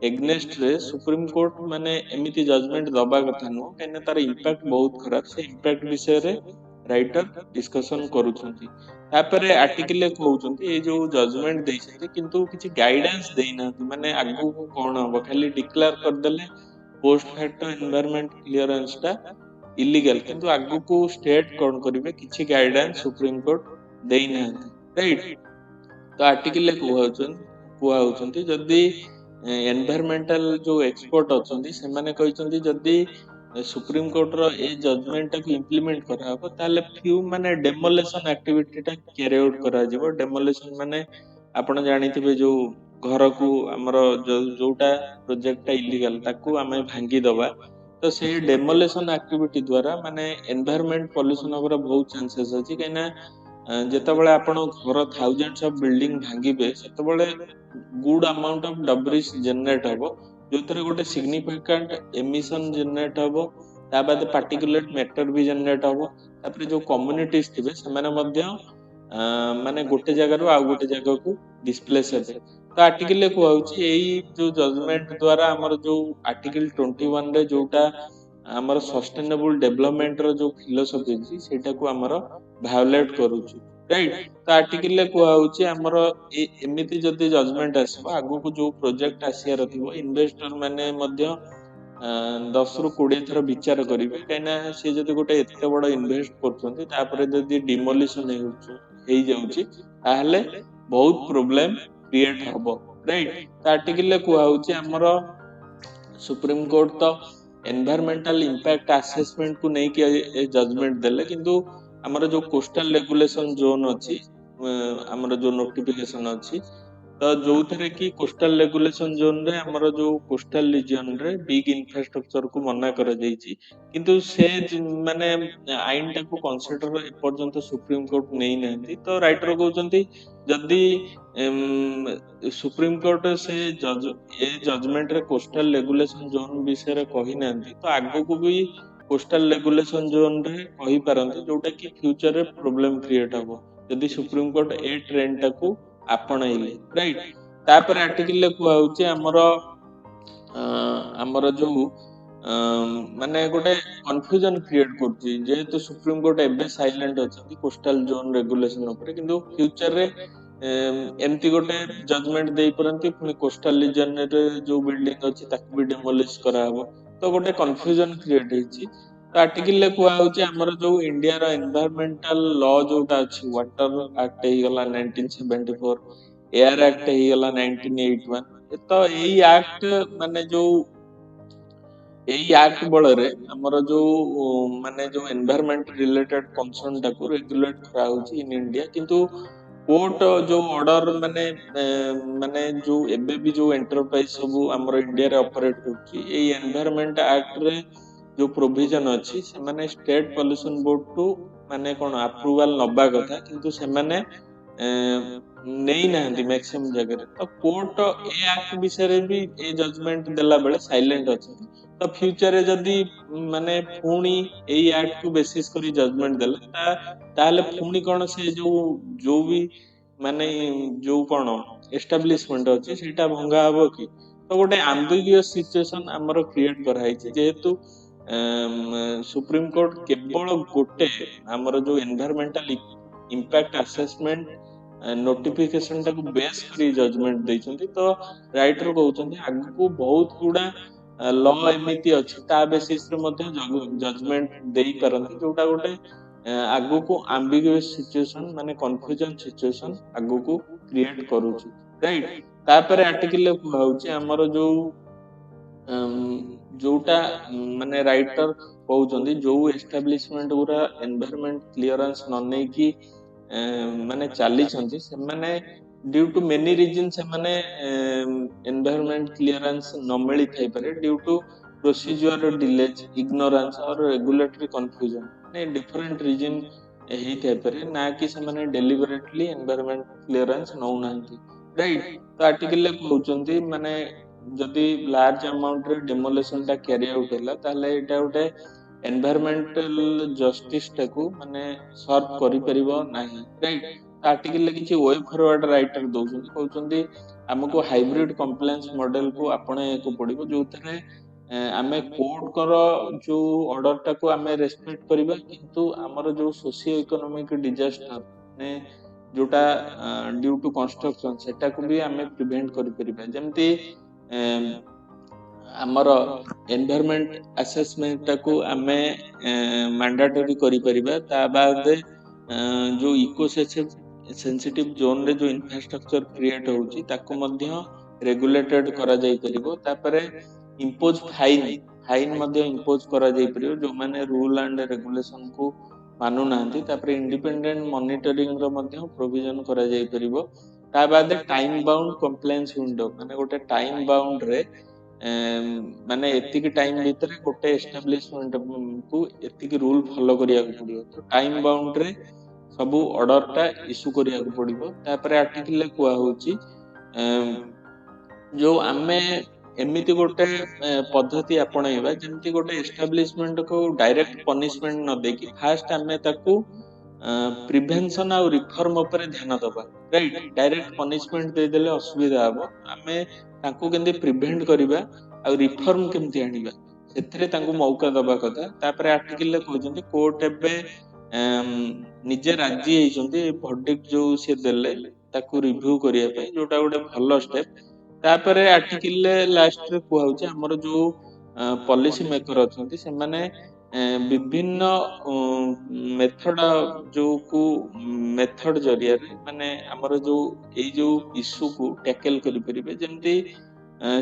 ଏଗନେଷ୍ଟରେ ସୁପ୍ରିମକୋର୍ଟ ମାନେ ଏମିତି ଜଜମେଣ୍ଟ ଦବା କଥା ନୁହଁ, କାହିଁକିନା ତାର ଇମ୍ପାକ୍ଟ ବହୁତ ଖରାପ। ସେ ଇମ୍ପାକ୍ଟ ବିଷୟରେ ରାଇଟର ଡିସ୍କସନ କରୁଛନ୍ତି। ତାପରେ ଆର୍ଟିକଲରେ କହୁଛନ୍ତି ଏଇ ଯୋଉ ଜଜମେଣ୍ଟ ଦେଇଛନ୍ତି କିନ୍ତୁ କିଛି ଗାଇଡାନ୍ସ ଦେଇନାହାନ୍ତି। ମାନେ ଆଗକୁ କଣ ହବ, ଖାଲି ଡିକ୍ଲାର କରିଦେଲେ ପୋଷ୍ଟ ଫ୍ୟାକ୍ଟ ଏନଭାୟରମେଣ୍ଟ କ୍ଲିୟରାନ୍ସ ଟା ଇଲିଗାଲ, କିନ୍ତୁ ଆଗକୁ ଷ୍ଟେଟ କଣ କରିବେ କିଛି ଗାଇଡାନ୍ସ ସୁପ୍ରିମକୋର୍ଟ ଦେଇନାହାନ୍ତି। ରାଇଟ। ତ ଆର୍ଟିକଲରେ କୁହାଉଛନ୍ତି ଯଦି ଏନଭାୟରମେଣ୍ଟାଲ ଯୋଉ ଏକ୍ସପର୍ଟ ଅଛନ୍ତି ସେମାନେ କହିଛନ୍ତି ଯଦି ସୁପ୍ରିମକୋର୍ଟର ଏଇ ଜଜମେଣ୍ଟଟାକୁ ଇମ୍ପ୍ଲିମେଣ୍ଟ କରାହବ ତାହେଲେ ଫ୍ୟୁ ମାନେ ଡେମୋଲେସନ ଆକ୍ଟିଭିଟିଟା କ୍ୟାରି ଆଉଟ୍ କରାଯିବ। ଡେମୋଲେସନ ମାନେ ଆପଣ ଜାଣିଥିବେ ଯୋଉ ଘରକୁ ଆମର ଯୋଉଟା ପ୍ରୋଜେକ୍ଟଟା ଇଲିଗାଲ ତାକୁ ଆମେ ଭାଙ୍ଗିଦବା। ତ ସେଇ ଡେମୋଲେସନ ଆକ୍ଟିଭିଟି ଦ୍ଵାରା ମାନେ ଏନଭାୟରମେଣ୍ଟ ପଲ୍ୟୁସନ ହବାର ବହୁତ ଚାନ୍ସେସ୍ ଅଛି। କାହିଁକିନା ଯେତେବେଳେ ଆପଣ ଘର ଥାଉଜେଣ୍ଡସ ଅଫ ବିଲ୍ଡିଂ ଭାଙ୍ଗିବେ ସେତେବେଳେ ଗୁଡ୍ ଆମାଉଣ୍ଟ ଅଫ ଡବ୍ରିଜ ଜେନେରେଟ ହବ, ଯୋଉଥିରେ ଗୋଟେ ସିଗ୍ନିଫିକାଣ୍ଟ ଏମିସନ ଜେନେରେଟ ହବ। ତା ବାଦ ପାର୍ଟିକୁଲେଟ ମ୍ୟାଟର ବି ଜେନେରେଟ ହବ। ତାପରେ ଯୋଉ କମ୍ୟୁନିଟିଜ ଥିବେ ସେମାନେ ମଧ୍ୟ ମାନେ ଗୋଟେ ଜାଗାରୁ ଆଉ ଗୋଟେ ଜାଗାକୁ ଡିସପ୍ଲେସ ହେବେ। ତ ଆର୍ଟିକଲରେ କୁହାଉଛି ଏଇ ଯୋଉ ଜଜମେଣ୍ଟ ଦ୍ଵାରା ଆମର ଯୋଉ ଆର୍ଟିକଲ 21 ରେ ଯୋଉଟା ଆମର ସଷ୍ଟେନେବୁଲ ଡେଭଲପମେଣ୍ଟର ଯୋଉ ଫିଲୋସଫି ଅଛି ସେଇଟାକୁ ଆମର ଭାয়োଲେଟ କରୁଛୁ। ରାଇଟ। ତ ଆର୍ଟିକଲରେ କୁହାହଉଛି ଆମର ଏମିତି ଯଦି ଜଜମେଣ୍ଟ ଆସିବ ଆଗକୁ ଯୋଉ ପ୍ରୋଜେକ୍ଟ ଆସିବାର ଥିବ ଇନଭେଷ୍ଟର ମାନେ ମଧ୍ୟ 10 ରୁ 20 ଥର ବିଚାର କରିବେ। କାହିଁକିନା ସିଏ ଯଦି ଗୋଟେ ଏତେ ବଡ ଇନଭେଷ୍ଟ କରୁଛନ୍ତି ତାପରେ ଯଦି ଡିମୋଲିସନ ହେଇଯାଉଛି ତାହେଲେ ବହୁତ ପ୍ରୋବ୍ଲେମ କ୍ରିଏଟ ହବ। ରାଇଟ। ତ ଆର୍ଟିକଲରେ କୁହାହଉଛି ଆମର ସୁପ୍ରିମକୋର୍ଟ ତ ଏନଭାୟରମେଣ୍ଟାଲ ଇମ୍ପାକ୍ଟ ଆସେସମେଣ୍ଟକୁ ନେଇକି ଏ ଜଜମେଣ୍ଟ ଦେଲେ, କିନ୍ତୁ ଆମର ଯୋଉ କୋଷ୍ଟାଲ ରେଗୁଲେସନ ଜୋନ ଅଛି ଆମର ଯୋଉ ନୋଟିଫିକେସନ ଅଛି ତ ଯୋଉଥିରେ କି କୋଷ୍ଟାଲ ରେଗୁଲେସନ ଜୋନରେ ଆମର ଯୋଉ କୋଷ୍ଟାଲ ରିଜିଅନରେ ବିଗ ଇନଫ୍ରାଷ୍ଟ୍ରକ୍ଚରକୁ ମନା କରାଯାଇଛି। କିନ୍ତୁ ସେ ମାନେ ଆଇନଟାକୁ କନସିଡର ଏପର୍ଯ୍ୟନ୍ତ ସୁପ୍ରିମକୋର୍ଟ ନେଇନାହାନ୍ତି। ତ ରାଇଟର କହୁଛନ୍ତି ଯଦି ସୁପ୍ରିମକୋର୍ଟ ସେ ଏ ଜଜମେଣ୍ଟରେ କୋଷ୍ଟାଲ ରେଗୁଲେସନ ଜୋନ ବିଷୟରେ କହିନାହାନ୍ତି ତ ଆଗକୁ ବି କୋଷ୍ଟାଲ ରେଗୁଲେସନ ଜୋନରେ କହିପାରନ୍ତି, ଯୋଉଟା କି ଫ୍ୟୁଚରରେ ପ୍ରୋବ୍ଲେମ କ୍ରିଏଟ ହବ ଯଦି ସୁପ୍ରିମକୋର୍ଟ ଏ ଟ୍ରେଣ୍ଡଟାକୁ ଆପଣେଇଲେ। ରାଇଟ। ତାପରେ ଆର୍ଟିକଲରେ କୁହାହଉଛି ଆମର ଯୋଉ ମାନେ ଗୋଟେ କନଫ୍ୟୁଜନ କ୍ରିଏଟ କରୁଛି, ଯେହେତୁ ସୁପ୍ରିମକୋର୍ଟ ଏବେ ସାଇଲେଣ୍ଟ ଅଛନ୍ତି କୋଷ୍ଟାଲ ଜୋନ ରେଗୁଲେସନ ଉପରେ, କିନ୍ତୁ ଫ୍ୟୁଚରରେ ଏମିତି ଗୋଟେ ଜଜମେଣ୍ଟ ଦେଇପାରନ୍ତି ପୁଣି କୋଷ୍ଟାଲ ରିଜନରେ ଯୋଉ ବିଲ୍ଡିଂ ଅଛି ତାକୁ ବି ଡେମୋଲିଶ କରାହବ। ତ ଗୋଟେ କନଫ୍ୟୁଜନ କ୍ରିଏଟ ହେଇଛି। ତ ଆର୍ଟିକଲରେ କୁହାହଉଛି ଆମର ଯୋଉ ଇଣ୍ଡିଆର ଏନଭାୟରମେଣ୍ଟାଲ ଲ ଯୋଉଟା ଅଛି ୱାଟର ଆକ୍ଟ ହେଇଗଲା 1974, ଏୟାର ଆକ୍ଟ ହେଇଗଲା 1981। ତ ଏଇ ଆକ୍ଟ ମାନେ ଏଇ ଆକ୍ଟ ବଳରେ ଆମର ଯୋଉ ମାନେ ଯୋଉ ଏନଭାୟରମେଣ୍ଟ ରିଲେଟେଡ କନସର୍ନ ଟାକୁ ରେଗୁଲେଟ କରାହଉଛି ଇନ ଇଣ୍ଡିଆ। କିନ୍ତୁ କୋର୍ଟ ଯୋଉ ଅର୍ଡର ମାନେ ଯୋଉ ଏବେ ବି ଯୋଉ ଏଣ୍ଟରପ୍ରାଇଜ ସବୁ ଆମର ଇଣ୍ଡିଆରେ ଅପରେଟ କରୁଛି ଏଇ ଏନଭାୟରମେଣ୍ଟ ଆକ୍ଟରେ ଯୋଉ ପ୍ରୋଭିଜନ ଅଛି ସେମାନେ ଷ୍ଟେଟ ପଲ୍ୟୁସନ ବୋର୍ଡ ଟୁ ମାନେ କଣ ଆପ୍ରୁଭାଲ ନବା କଥା, କିନ୍ତୁ ସେମାନେ ନେଇନାହାନ୍ତି ମ୍ୟାକ୍ସିମମ୍ ଜାଗାରେ। ତ କୋର୍ଟ ଏ ଆକ୍ଟ ବିଷୟରେ ବି ଏ ଜଜମେଣ୍ଟ ଦେଲା ବେଳେ ସାଇଲେଣ୍ଟ ଅଛନ୍ତି। ତ ଫ୍ୟୁଚରରେ ଯଦି ମାନେ ପୁଣି ଏଇ ଆକ୍ଟକୁ ବେସିସ କରି ଜଜମେଣ୍ଟ ଦେଲେ ତାହେଲେ ପୁଣି କଣ ସେ ଯୋଉ ବି ମାନେ ଯୋଉ କଣ ଏଷ୍ଟାବ୍ଲିଶମେଣ୍ଟ ଅଛି ସେଇଟା ଭଙ୍ଗା ହବ କି? ତ ଗୋଟେ ଆମ୍ବିଗୁଅସ୍ ସିଚୁଏସନ ଆମର କ୍ରିଏଟ କରାହେଇଛି, ଯେହେତୁ ସୁପ୍ରିମକୋର୍ଟ କେବଳ ଗୋଟେ ଆମର ଯୋଉ ଏନଭାୟରମେଣ୍ଟାଲ ଇମ୍ପାକ୍ଟ ଆସେସମେଣ୍ଟ ନୋଟିଫିକେସନ ଟାକୁ ବେସ୍ କରି ଜଜମେଣ୍ଟ ଦେଇଛନ୍ତି। ତ ରାଇଟର କହୁଛନ୍ତି ଆଗକୁ ବହୁତ ଗୁଡା ଲ ଏମିତି ଅଛି ତା ବେସିସରେ ମଧ୍ୟ ଜଜମେଣ୍ଟ ଦେଇପାରନ୍ତି, ଯୋଉଟା ଗୋଟେ ଆଗକୁ ଆମ୍ବିଗୁଅସ୍ ସିଚୁଏସନ ମାନେ କନଫ୍ୟୁଜନ ସିଚୁଏସନ ଆଗକୁ କ୍ରିଏଟ କରୁଛି। ରାଇଟ। ତାପରେ ଆର୍ଟିକଲରେ କୁହାହଉଛି ଆମର ଯୋଉଟା ମାନେ ରାଇଟର କହୁଛନ୍ତି ଯୋଉ ଏଷ୍ଟାବ୍ଲିଶମେଣ୍ଟ ଗୁରା ଏନଭାୟରମେଣ୍ଟ କ୍ଲିୟରାନ୍ସ ନ ନେଇକି ମାନେ ଚାଲିଛନ୍ତି ସେମାନେ ड्यू टू मेनी रिजन से माने एनवायरनमेंट क्लियरेंस न मिली थाई पारे due to procedure delays ignorance और रेगुलेटरी कंफ्यूजन ने डिफरेंट रीजन ही थाई पारे ना कि से माने डेलिबरेटली एनवायरनमेंट क्लियरेंस नौ नांती राइट। तो आर्टिकल ले कहउचंती माने जदि लार्ज अमाउंट रे डेमोलेशन टा कैरी आउट हैला ताले एटा उटे एनवायरनमेंटल जस्टिस टाकू माने सर्व करि परिबो नाही राइट। आर्टिकल किसी वेब फॉरवर्ड राइटर दउछंती कहउचंती हमको हाइब्रिड कंप्लायंस मॉडल को आपणेको पड़िबो जोथरे आमे कोर्ट करो जो ऑर्डर टाको आमे रेस्पेक्ट करिबा किंतु हमर जो सोशियो इकोनॉमिक डिजास्टर ने जोटा ड्यू टू कंस्ट्रक्शन सेटा को भी आमे प्रिवेंट करि परिबा जेमती हमर एनवायरनमेंट असेसमेंट टाको आमे मैंडेटरी करि परिबा ता बाद जो इकोसिस्टम सेंसिटिव जोन रे जो इंफ्रास्ट्रक्चर क्रिएट होउची ताको मध्य रेगुलेटेड करा जाई परिबो तापरे इंपोज फाइन मध्य इंपोज करा जाई परिबो जो माने रूल एंड रेगुलेशन को मानु नांती तापरे इंडिपेंडेंट मॉनिटरिंग रो मध्य प्रोविजन करा जाई परिबो ता बाद टाइम बाउंड कंप्लायंस विंडो माने गोटे टाइम बाउंड रे माने एतिक टाइम भीतर गोटे एस्टाब्लिशमेंट को एतिक रूल फॉलो करिया पड़ियो तो टाइम बाउंड रे सबू ऑर्डर टा इशू करिया पड़िबो तापरे आर्टिकल कुआ होची जो आमे एमिति गोटे पद्धति आपणेबा जेमति गोटे एस्टाब्लिशमेंट को डायरेक्ट पनिशमेंट न देकी फास्ट आमे ताकू प्रिवेंशन और रिफॉर्म ऊपर ध्यान दबा राइट। डायरेक्ट पनिशमेंट दे देले असुविधा हबो आमे ताकू केंदे प्रिवेंट करिबा और रिफॉर्म केमति आनिबा सेथरे ताकू मौका दबा कथा तापरे आर्टिकल ले कहउचंती कोर्ट एबे निजे राजी हेइचंती वर्डिक्ट जो से देले ताकू रिव्यू करिया पे जोटा गोटे भलो स्टेप तापरे आर्टिकल ले लास्ट रे कहउची हमर जो पॉलिसी मेकर अछंती से माने विभिन्न मेथड जो को मेथड जरिया रे माने हमर जो ए जो इशू को टैकल करि परिबे जेमति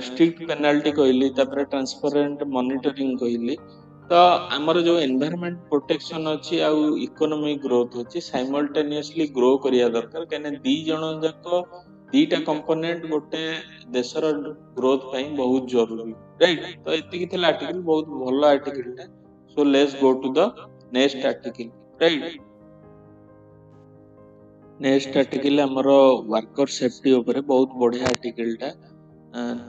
स्ट्रिक्ट पेनाल्टी कहली तापरे ट्रांसपेरेंट मॉनिटरिंग कहली तो हमर जो एनवायरनमेंट प्रोटेक्शन अछि आ इकोनॉमिक ग्रोथ अछि साइमल्टेनियसली ग्रो करिया दरकार कने दी जण जाको दीटा कंपोनेंट गोटे देशर ग्रोथ ପାଇଁ बहुत जरूरी राइट। तो एतिकी थिला आर्टिकल बहुत भलो आर्टिकल टा so let's go to the next article right. Next article हमर वर्कर सेफ्टी ऊपर बहुत बढ़िया आर्टिकल टा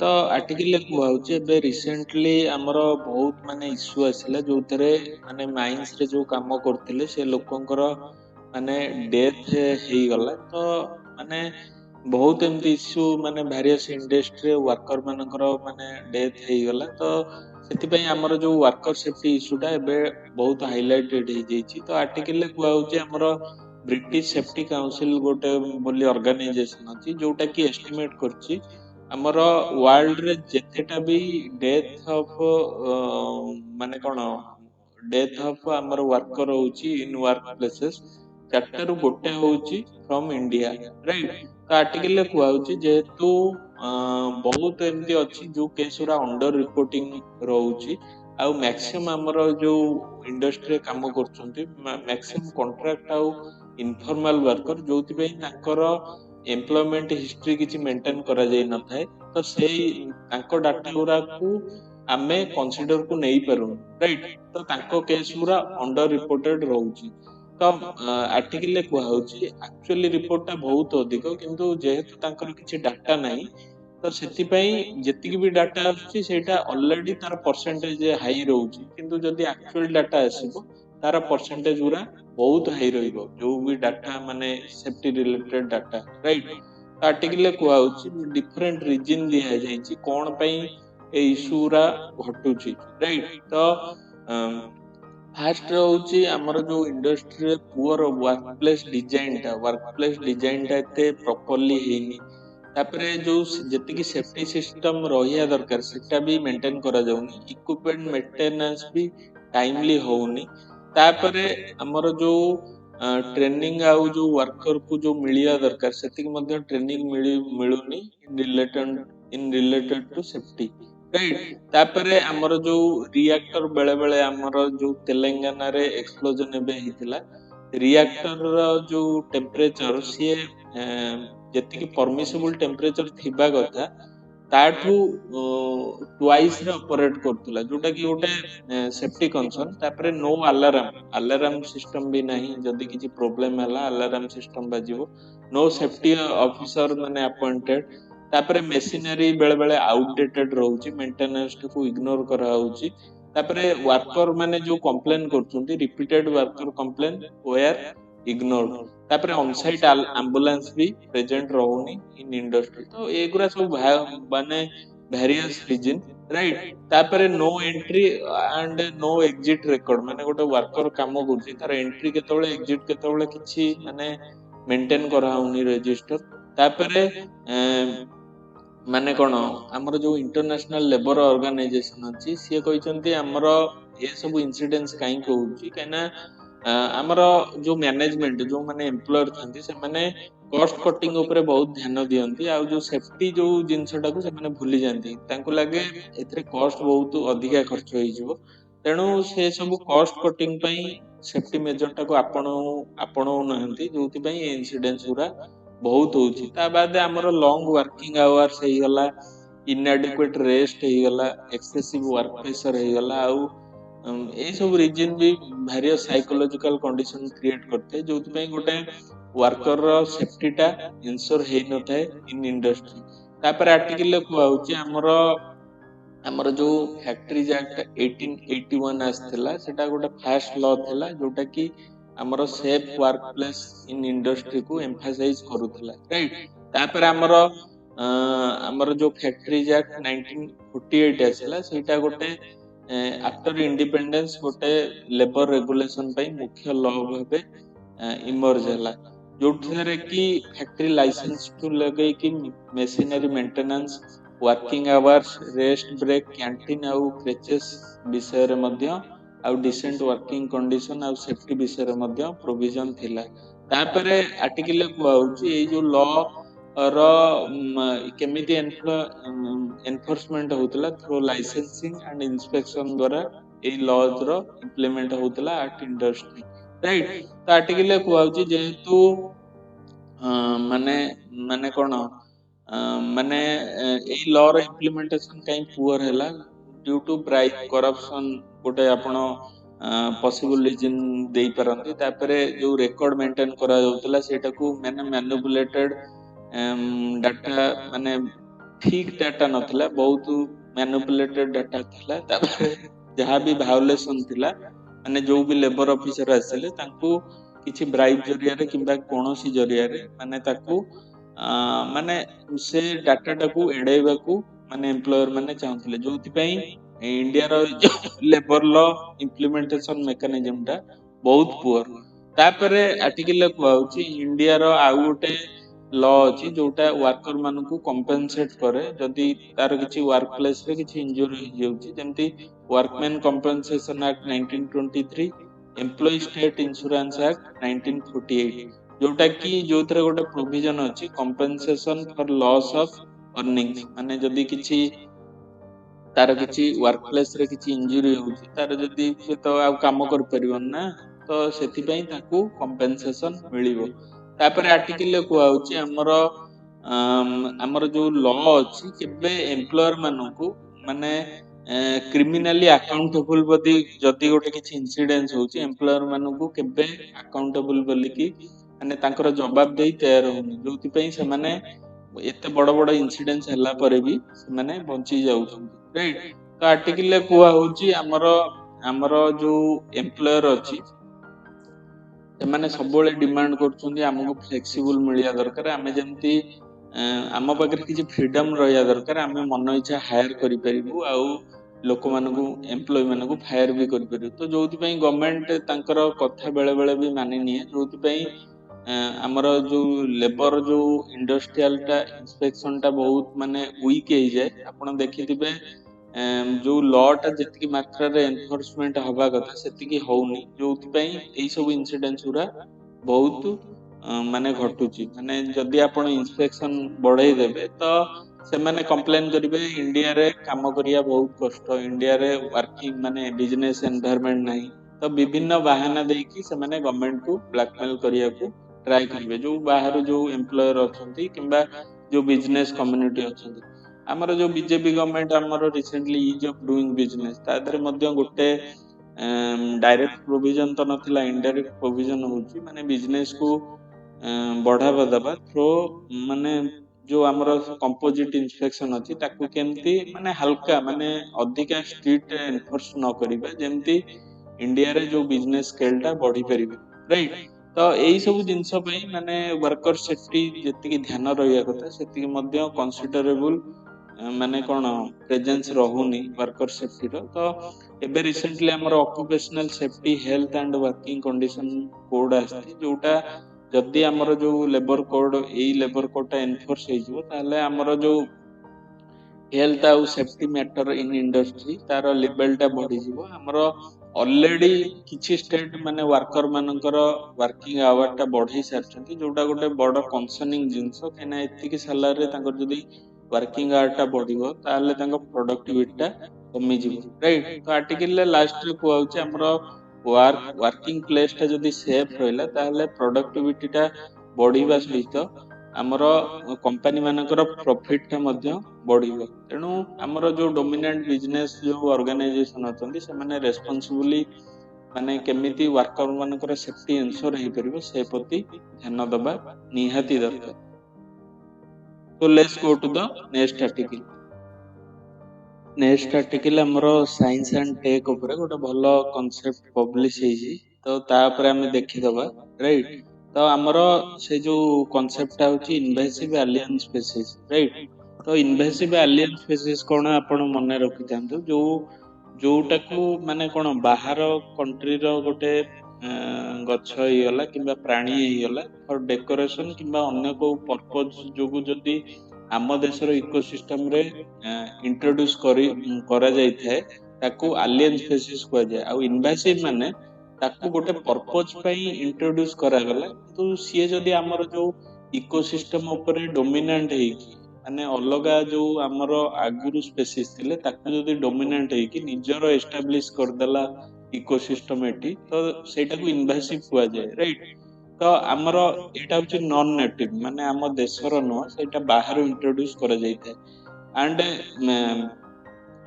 तो आर्टिकल ले कहउची एबे रिसेंटली हमर बहुत माने इशू आसिला जोथरे माने माइंस रे जो काम करथिले से लोकंकर माने डेथ हेई गला तो माने बहुत एमती इशू माने वेरियस इंडस्ट्री वर्कर मानकर माने डेथ हेई गला तो सेति पई हमर जो वर्कर सेफ्टी इशू टा एबे बहुत हाइलाइटेड हे जेची तो आर्टिकल ले कहउची हमर ब्रिटिश सेफ्टी काउंसिल गोटे बोली ऑर्गेनाइजेशन अछि जोटा कि एस्टिमेट करछि हमर वर्ल्ड रे जेतेटा भी डेथ ऑफ माने कोन डेथ ऑफ हमर वर्कर होची इन वर्क प्लेसेस चारटारू गोटे होची फ्रॉम इंडिया राइट। तो आर्टिकल ले कहउची जेतु बहुत एमती अछि जो केसुरा अंडर रिपोर्टिंग रहउची आ मैक्सिमम हमर जो इंडस्ट्री काम करछंती मैक्सिमम कॉन्ट्रैक्ट आ इनफॉर्मल वर्कर जोति पे ताकर एम्प्लॉयमेंट हिस्ट्री किछि मेंटेन करा जाय न थाए तो सेही ताको डाटा गुरा को आमे कंसीडर को नहीं पारु राइट। तो ताको केस गुरा अंडर रिपोर्टेड रहउची तो आर्टिकल ले कहउची एक्चुअली रिपोर्ट ता बहुत अधिक किंतु जेहेतु ताकर किछि डाटा नाही तो सेति पई जेतिक भी डाटा आछि सेटा ऑलरेडी तार परसेंटेज हाई रहउची किंतु जदी एक्चुअल डाटा आसीबो तार परसेंटेज गुरा बहुत हाई रहिबो जो भी डाटा माने safety related data right. Article ले कहउची डिफरेंट रीजन दिया जायछि कोन पई ए इशूरा घटुची राइट। तो फास्ट होची हमर जो इंडस्ट्री पुअर वर्कप्लेस डिजाइन ता एते प्रॉपर्ली हेनी तापरे जो जेतिकी सेफ्टी सिस्टम रहिया दरकार सेटा भी मेंटेन करा जाउनी इक्विपमेंट मेंटेनेंस भी टाइमली होउनी तापरे हमर जो ट्रेनिंग आउ जो वर्कर को जो मिलिया दरकार सेतिक मध्य ट्रेनिंग मिलुनी in related to safety right. तापरे हमर जो रिएक्टर बेले बेले हमर जो तेलंगाना रे एक्सप्लोजन एबे हितिला रिएक्टर रो जो टेम्परेचर सी ଯେତିକି ପରମିସିବୁଲ ଟେମ୍ପରେଚର ଥିବା କଥା ତାଠୁ ଟ୍ୱାଇସ୍ ରେ ଅପରେଟ୍ କରୁଥିଲା, ଯୋଉଟା କି ଗୋଟେ ସେଫ୍ଟି କନସର୍ନ। ତାପରେ नो ଆଲାରାମ ସିଷ୍ଟମ ବି ନାହିଁ, ଯଦି କିଛି ପ୍ରୋବ୍ଲେମ ହେଲା ଆଲାରାମ ସିଷ୍ଟମ ବାଜିବ। नो ସେଫ୍ଟି ଅଫିସର ମାନେ ଆପଏଣ୍ଟେଡ। ତାପରେ ମେସିନାରୀ ବେଳେ ବେଳେ ଆଉଟଡେଟେଡ ରହୁଛି, ମେଣ୍ଟେନାନ୍ସକୁ ଇଗ୍ନୋର କରାହଉଛି। ତାପରେ ୱାର୍କର ମାନେ ଯୋଉ କମ୍ପ୍ଲେନ କରୁଛନ୍ତି, repeated worker complain were ignored. ତାପରେ ଅନସାଇଟ ଆମ୍ବୁଲାନ୍ସ ବି ପ୍ରେଜେଣ୍ଟ ରହୁନି ଇନ୍ ଇଣ୍ଡଷ୍ଟ୍ରି। ତ ଏଗୁରା ସବୁ ମାନେ ଭ୍ୟାରିୟସ୍ ରିଜିନ୍, ରାଇଟ୍। ତାପରେ no entry and no exit record, ମାନେ ଗୋଟେ ୱାର୍କର କାମ କରୁଛି ତାର ଏଣ୍ଟ୍ରି କେତେବେଳେ ଏକ୍ଜିଟ୍ କେତେବେଳେ କିଛି ମାନେ ମେଣ୍ଟେନ କରାହଉନି ରେଜିଷ୍ଟର। ତାପରେ ମାନେ କଣ, ଆମର ଯୋଉ ଇଣ୍ଟରନ୍ୟାସନାଲ ଲେବର ଅର୍ଗାନାଇଜେସନ ଅଛି ସିଏ କହିଛନ୍ତି ଆମର ଏସବୁ ଇନସିଡେନ୍ସ କାହିଁକି ହଉଛି, କାହିଁକିନା ଆମର ଯୋଉ ମ୍ୟାନେଜମେଣ୍ଟ ଯୋଉମାନେ ଏମ୍ପ୍ଲୟର ଥାନ୍ତି ସେମାନେ କଷ୍ଟ କଟିଂ ଉପରେ ବହୁତ ଧ୍ୟାନ ଦିଅନ୍ତି, ଆଉ ଯୋଉ ସେଫ୍ଟି ଯୋଉ ଜିନିଷଟାକୁ ସେମାନେ ଭୁଲି ଯାଆନ୍ତି। ତାଙ୍କୁ ଲାଗେ ଏଥିରେ କଷ୍ଟ ବହୁତ ଅଧିକା ଖର୍ଚ୍ଚ ହେଇଯିବ, ତେଣୁ ସେ ସବୁ କଷ୍ଟ କଟିଂ ପାଇଁ ସେଫ୍ଟି ମେଜରଟାକୁ ଆପଣଉନାହାନ୍ତି, ଯୋଉଥିପାଇଁ ଏ ଇନସିଡେନ୍ସ ଗୁରା ବହୁତ ହଉଛି। ତା ବାଦେ ଆମର ଲଙ୍ଗ ୱାର୍କିଂ ଆୱାର୍ସ ହେଇଗଲା, ଇନଆଡିକୁଏଟ ରେଷ୍ଟ ହେଇଗଲା, ଏକ୍ସେସିଭ ୱାର୍କ ପ୍ରେସର ହେଇଗଲା, ଆଉ ଏଇ ସବୁ ରିଜିନ ବି ଭାରିୟସ୍ ସାଇକୋଲୋଜିକାଲ କଣ୍ଡିସନ କ୍ରିଏଟ କରିଥାଏ, ଯୋଉଥିପାଇଁ ଗୋଟେ ୱାର୍କର ସେଫ୍ଟିଟା ଇନସୋର ହେଇନଥାଏ ଇନ୍ ଇଣ୍ଡଷ୍ଟ୍ରି। ତାପରେ ଆର୍ଟିକଲରେ କୁହାହଉଛି ଆମର ଯୋଉ ଫ୍ୟାକ୍ଟ୍ରିଜ ଆକ୍ଟ 1881 ଆସିଥିଲା, ସେଟା ଗୋଟେ ଫାଷ୍ଟ ଲ ଥିଲା ଯୋଉଟା କି ଆମର safe work place in ଇଣ୍ଡଷ୍ଟ୍ରିକୁ emphasise କରୁଥିଲା, ରାଇଟ୍। ତାପରେ ଆମର ଯୋଉ ଫ୍ୟାକ୍ଟ୍ରିଜ ଆକ୍ଟ 1948 ଆସିଲା, ସେଇଟା ଗୋଟେ ଆଫ୍ଟର ଇଣ୍ଡିପେଣ୍ଡେନ୍ସ ଗୋଟେ ଲେବର ରେଗୁଲେସନ ପାଇଁ ମୁଖ୍ୟ ଲ ଭାବେ ଇମର୍ଜ ହେଲା, ଯୋଉଥିରେ କି ଫ୍ୟାକ୍ଟ୍ରି ଲାଇସେନ୍ସଠୁ ଲଗେଇକି machinery maintenance, working hours, rest break, canteen ଆଉ କ୍ରେଚେସ୍ ବିଷୟରେ ମଧ୍ୟ, ଆଉ ଡିସେଣ୍ଟ ୱାର୍କିଂ କଣ୍ଡିସନ ଆଉ ସେଫ୍ଟି ବିଷୟରେ ମଧ୍ୟ ପ୍ରୋଭିଜନ ଥିଲା। ତାପରେ ଆର୍ଟିକଲରେ କୁହାହଉଛି ଏଇ ଯୋଉ ଲ ର କେମିତି ଏନଫୋର୍ସମେଣ୍ଟ ହଉଥିଲା, ଥ୍ରୋ ଲାଇସେନ୍ସିଂ ଆଣ୍ଡ ଇନ୍ସପେକ୍ସନ ଦ୍ୱାରା ଏଇ ଲଜ ର ଇମ୍ପ୍ଲିମେଣ୍ଟ ହଉଥିଲା ଆଟ୍ ଇଣ୍ଡଷ୍ଟ୍ରି, ରାଇଟ୍। ତ ଆର୍ଟିକଲରେ କୁହାହଉଛି ଯେହେତୁ ମାନେ ମାନେ କଣ, ମାନେ ଏଇ ଲ ର ଇମ୍ପ୍ଲିମେଣ୍ଟେସନ କାହିଁ ପୁଅର ହେଲା, ଡ୍ୟୁ ଟୁ ବ୍ରାଇବ୍ କରପସନ ଗୋଟେ ଆପଣ ପସିବୁଲ ରିଜିନ ଦେଇପାରନ୍ତି। ତାପରେ ଯୋଉ ରେକର୍ଡ ମେଣ୍ଟେନ କରାଯାଉଥିଲା ସେଇଟାକୁ ମାନେ ମ୍ୟାନିପୁଲେଟେଡ ଡାଟା, ମାନେ ଠିକ ଡାଟା ନଥିଲା, ବହୁତ ମ୍ୟାନିପୁଲେଟେଡ ଡାଟା ଥିଲା। ତାପରେ ଯାହା ବି ଭାଓଲେସନ ଥିଲା, ମାନେ ଯୋଉ ବି ଲେବର ଅଫିସର ଆସିଲେ ତାଙ୍କୁ କିଛି ବ୍ରାଇବ୍ ଜରିଆରେ କିମ୍ବା କୌଣସି ଜରିଆରେ ମାନେ ତାକୁ ମାନେ ସେ ଡାଟାଟାକୁ ଏଡେଇବାକୁ ମାନେ ଏମ୍ପ୍ଲୟର ମାନେ ଚାହୁଁଥିଲେ, ଯୋଉଥିପାଇଁ ଇଣ୍ଡିଆର ଲେବର ଲ ଇମ୍ପ୍ଲିମେଣ୍ଟେସନ ମେକାନିଜମ ଟା ବହୁତ ପୁଅର। ତାପରେ ଆର୍ଟିକଲରେ କୁହାହଉଛି ଇଣ୍ଡିଆର ଆଉ ଗୋଟେ ଲ ଅଛି ଯୋଉଟା ୱାର୍କର ମାନଙ୍କୁ କମ୍ପେନସେଟ କରେ ଯଦି ତାର କିଛି ୱାର୍କ ପ୍ଲେସ ରେ କିଛି ଇଞ୍ଜୁରି ହେଇଯାଉଛି, ଯେମିତି workman compensation act 1923, employee state insurance act 1948, ଯୋଉଟା କି ଯୋଉଥିରେ ଗୋଟେ ପ୍ରୋଭିଜନ ଅଛି compensation for loss of earnings, ମାନେ ଯଦି କିଛି ତାର କିଛି ୱାର୍କ ପ୍ଲେସ ରେ କିଛି ଇଞ୍ଜୁରି ହଉଛି, ତାର ଯଦି ସେ ତ ଆଉ କାମ କରିପାରିବନି ନା, ତ ସେଥିପାଇଁ ତାକୁ କମ୍ପେନସେସନ ମିଳିବ। ତାପରେ ଆର୍ଟିକଲରେ କୁହାହଉଛି ଆମର ଯୋଉ ଲ ଅଛି କେବେ ଏମ୍ପ୍ଲୟର ମାନଙ୍କୁ ମାନେ କ୍ରିମିନାଲି ଆକାଉଣ୍ଟେବୁଲ ଯଦି ଗୋଟେ କିଛି ଇନସିଡେନ୍ସ ହଉଛି, ଏମ୍ପ୍ଲୟର ମାନଙ୍କୁ କେବେ ଆକାଉଣ୍ଟେବୁଲ ବୋଲିକି ମାନେ ତାଙ୍କର ଜବାବ ଦେଇ ତୈୟାର ହଉନି, ଯୋଉଥିପାଇଁ ସେମାନେ ଏତେ ବଡ ବଡ ଇନସିଡେନ୍ସ ହେଲା ପରେ ବି ସେମାନେ ବଞ୍ଚି ଯାଉଛନ୍ତି, ରାଇଟ୍। ତ ଆର୍ଟିକଲରେ କୁହା ହଉଛି ଆମର ଯୋଉ ଏମ୍ପ୍ଲୟର ଅଛି ସେମାନେ ସବୁବେଳେ ଡିମାଣ୍ଡ କରୁଛନ୍ତି ଆମକୁ ଫ୍ଲେକ୍ସିବୁଲ ମିଳିବା ଦରକାର, ଆମେ ଯେମିତି ଆମ ପାଖରେ କିଛି ଫ୍ରିଡମ ରହିବା ଦରକାର, ଆମେ ମନ ଇଚ୍ଛା ହାୟାର କରିପାରିବୁ ଆଉ ଲୋକମାନଙ୍କୁ ଏମ୍ପ୍ଲୟୀ ମାନଙ୍କୁ ଫାୟାର ବି କରିପାରିବୁ। ତ ଯୋଉଥିପାଇଁ ଗଭର୍ଣମେଣ୍ଟ ତାଙ୍କର କଥା ବେଳେ ବେଳେ ବି ମାନି ନିଏ, ଯୋଉଥିପାଇଁ ଆମର ଯୋଉ ଲେବର ଯୋଉ ଇଣ୍ଡଷ୍ଟ୍ରିଆଲ ଟା ଇନ୍ସପେକ୍ସନ ଟା ବହୁତ ମାନେ ୱିକ୍ ହେଇଯାଏ। ଆପଣ ଦେଖିଥିବେ ଯୋଉ ଲ ଟା ଯେତିକି ମାତ୍ରାରେ ଏନଫୋର୍ସମେଣ୍ଟ ହବା କଥା ସେତିକି ହଉନି, ଯୋଉଥିପାଇଁ ଏଇ ସବୁ ଇନସିଡେନ୍ସ ଗୁରା ବହୁତ ମାନେ ଘଟୁଛି। ମାନେ ଯଦି ଆପଣ ଇନ୍ସପେକ୍ସନ ବଢେଇ ଦେବେ ତ ସେମାନେ କମ୍ପ୍ଲେନ କରିବେ ଇଣ୍ଡିଆରେ କାମ କରିବା ବହୁତ କଷ୍ଟ, ଇଣ୍ଡିଆରେ ୱାର୍କିଂ ମାନେ ବିଜନେସ ଏନଭାୟରମେଣ୍ଟ ନାହିଁ, ତ ବିଭିନ୍ନ ବାହାନା ଦେଇକି ସେମାନେ ଗଭର୍ଣମେଣ୍ଟକୁ ବ୍ଲାକମେଲ କରିବାକୁ ट्राए करेंगे जो बाहर जो एम्प्लॉयर अच्छा जो बिजनेस कम्युनिटी अच्छा आमर जो बीजेपी गवर्नमेंट आमर recently is of doing business गोटे डायरेक्ट प्रोविजन तो नथिला इनडायरेक्ट प्रोविजन होची माने बिजनेस को बढ़ावा दबा थ्रो माने जो आमर कंपोजिट इंस्पेक्शन अच्छी केमती माने हल्का माने अधिका स्ट्रिक्ट एनफोर्स न करिबा जेमती इंडिया रे जो बिजनेस स्केल टा बढ़ी परिबे राइट तो यही सब जिनस माने वर्कर सेफ्टी जति ध्यान रहिया कथा सेति मध्य कंसीडरेबल माने कोन प्रेजेंस रहुनी वर्कर सेफ्टी रो तो एबे रिसेंटली हमर occupational safety health and working condition code आस्ती जोटा जदि हमर जो लेबर कोड एई लेबर कोड टा एनफोर्स हे जो ताले हमर जो हेल्थ आउ सेफ्टी मैटर इन इंडस्ट्री तार लेवल टा बढ़ी जीवो हमर ऑलरेडी किछि स्टेट माने वर्कर मानकर वर्किंग आवर टा बढ़ी सारछंती जोटा गोटे बड़ कंसर्निंग जिंस केना एति कि सैलरी तांकर जदी वर्किंग आवर टा बढ़िबो ताले तांकर प्रोडक्टिविटी टा कमी जीवो राइट तो आर्टिकल लास्ट रे कोआउची हमर वर्किंग प्लेस टा जदी सेफ रहला ताले प्रोडक्टिविटी टा बढ़िबा सहित आमर कंपनी मानकर प्रॉफिट टा मध्य बढ़िबो तेणु आमर जो डोमिनेंट बिजनेस जो ऑर्गेनाइजेशन अछंती से माने रेस्पोंसिबली माने केमिति वर्कर मानकर सेफ्टी एंश्योर हे परिबो से प्रति ध्यान दबा निहाती दरकार तो let's go to the next article next article हमरो साइंस एंड टेक ऊपर गोटे भलो कांसेप्ट पब्लिश हेजी तो ता ऊपर हमें देखि दबा राइट तो हमरो से जो कांसेप्ट होची इन्वेसिव एलियन स्पीशीज राइट तो इन्वेसिव एलियन स्पीशीज कोन आपण मने रखि थांतु जो जोटाकू माने कोन बाहर कंट्री रो गोटे गछ हिगला किंबा प्राणी हिगला फॉर डेकोरेशन किंबा अन्य को पर्पज जोगु जदी आम देशर इकोसिस्टम रे इंट्रोड्यूस करा जाय थाए ताकू एलियन स्पीशीज कह जाय आ इन्वेसिव माने ताकू गोटे पर्पज पई इंट्रोड्यूस करा गला तो सी जदी हमर जो इकोसिस्टम ऊपर डोमिनेंट हे की माने अलगा जो हमर आगुरु स्पीशीज थिले ताकू जदी डोमिनेंट हे की निजर एस्टैब्लिश कर देला इकोसिस्टम एटी तो सेटा को इन्वेसिव कह जाय राइट तो हमर एटा होची नॉन नेटिव माने हम देशर न सेटा बाहर इंट्रोड्यूस करा जाय थाए एंड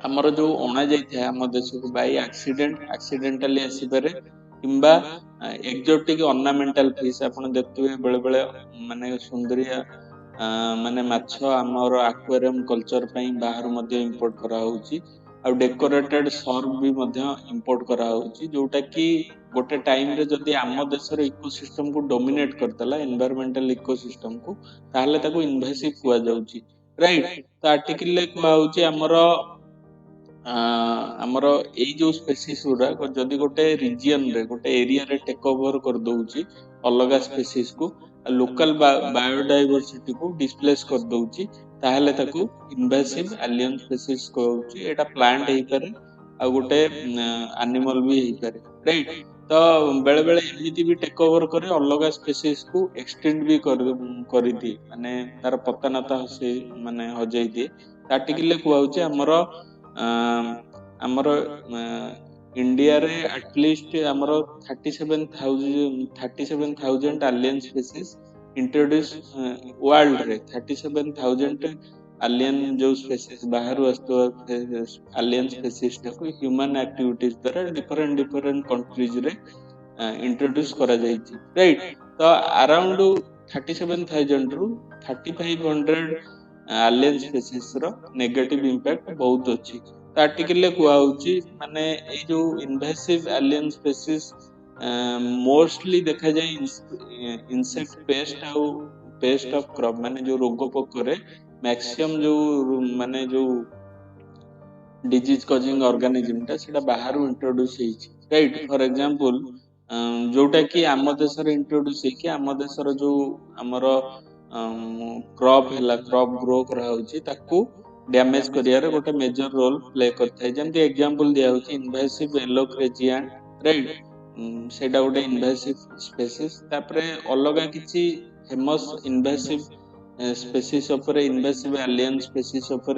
हमर जो ओना जाय थाए हम देश को बाय एक्सीडेंटली आसी पारे किंबा एक्जोटिक ऑर्नामेंटल फिश आपण देखथुए बेले बेले माने सुंदरिया माने माछ हमर एक्वेरियम कल्चर पई बाहर मध्ये इंपोर्ट करा होची आ डेकोरेटेड सर्व भी मध्ये इंपोर्ट करा होची जोटा कि गोटे टाइम रे जदी आम देशर इकोसिस्टम को डोमिनेट करतला एनवायरमेंटल इकोसिस्टम को ताहले ताको इन्वेसिव कुआ जाउची राइट तो आर्टिकल ले कुआ होची हमर एई जो स्पीशीज गुरा जदी गोटे रीजन रे गोटे एरिया रे टेक ओवर कर दोउची अलगा स्पीशीज को लोकल बायोडायवर्सिटी को डिस्प्लेस कर दोउची ताहले ताकू इन्वेसिव एलियन स्पीशीज कहउची एटा प्लांट हेई पारे आ गोटे एनिमल भी हेई पारे राइट तो बेले बेले एमिति भी टेक ओवर करे अलगा स्पीशीज को एक्सटेंड भी करि दी माने तार पता नता से माने हो जाई दी आर्टिकल ले कहउची हमर इंडिया रे एटलीस्ट हमर 37,000 एलियन स्पीशीज इंट्रोड्यूस वर्ल्ड रे 37,000 एलियन जो स्पीशीज बाहर वस्तु एलियन स्पीशीज को ह्यूमन एक्टिविटीज द्वारा डिफरेंट कंट्रीज रे इंट्रोड्यूस करा जायछि राइट तो अराउंड 37,000 रु 3,500 एलियन स्पीशीज रो नेगेटिव इंपैक्ट बहुत अछि तो आर्टिकल ले कुआ होची माने ए जो इन्वेसिव एलियन स्पीशीज मोस्टली देखा जाए इंसेक्ट पेस्ट ऑफ क्रॉप माने जो रोग पोकरे मैक्सिमम जो माने जो डिजीज कॉजिंग ऑर्गेनिज्म टा सेटा बाहर इंट्रोड्यूस हेछि राइट फॉर एग्जांपल जोटा कि आम देशर इंट्रोड्यूस हेछि आम देशर जो हमर क्रॉप हैला क्रॉप ग्रो करा होछि ताकू डैमेज करियारे गोटे मेजर रोल प्ले करथाय जेमति एग्जांपल दिया होछि इन्वेसिव येलो क्रेजियन राइट सेटा गोटे इन्वेसिव स्पीशीज तापरे अलगा किछि फेमस इन्वेसिव स्पीशीज ऊपर इन्वेसिव एलियन स्पीशीज ऊपर